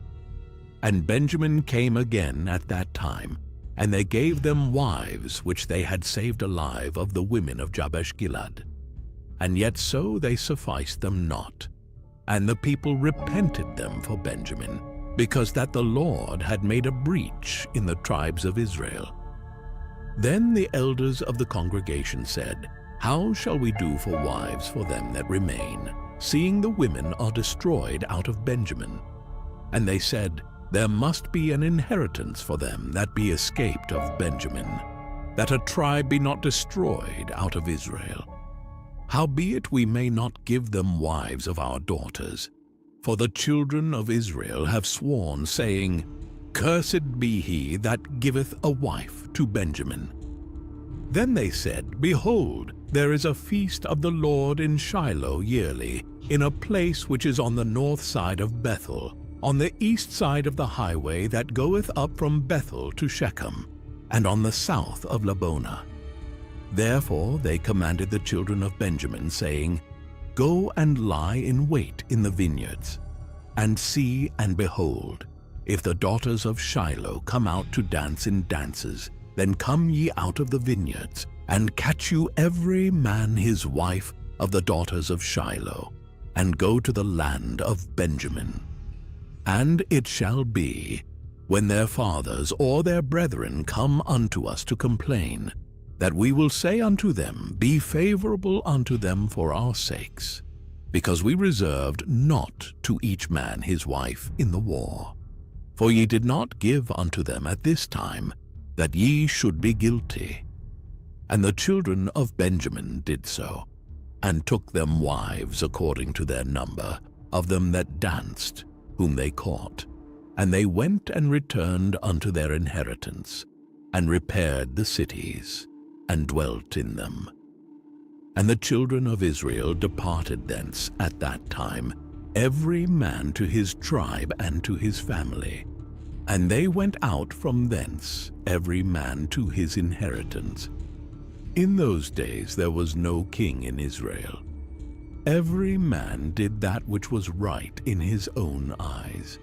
And Benjamin came again at that time, and they gave them wives which they had saved alive of the women of Jabesh-Gilead. And yet so they sufficed them not. And the people repented them for Benjamin, because that the Lord had made a breach in the tribes of Israel. Then the elders of the congregation said, How shall we do for wives for them that remain, seeing the women are destroyed out of Benjamin? And they said, There must be an inheritance for them that be escaped of Benjamin, that a tribe be not destroyed out of Israel. Howbeit we may not give them wives of our daughters, for the children of Israel have sworn, saying, Cursed be he that giveth a wife to Benjamin. Then they said, Behold, there is a feast of the Lord in Shiloh yearly, in a place which is on the north side of Bethel, on the east side of the highway that goeth up from Bethel to Shechem, and on the south of Lebonah. Therefore they commanded the children of Benjamin, saying, Go and lie in wait in the vineyards, and see and behold, if the daughters of Shiloh come out to dance in dances, then come ye out of the vineyards, and catch you every man his wife of the daughters of Shiloh, and go to the land of Benjamin. And it shall be, when their fathers or their brethren come unto us to complain, that we will say unto them, Be favorable unto them for our sakes, because we reserved not to each man his wife in the war. For ye did not give unto them at this time, that ye should be guilty. And the children of Benjamin did so, and took them wives according to their number, of them that danced, whom they caught. And they went and returned unto their inheritance, and repaired the cities, and dwelt in them. And the children of Israel departed thence at that time, every man to his tribe and to his family. And they went out from thence, every man to his inheritance. In those days there was no king in Israel. Every man did that which was right in his own eyes.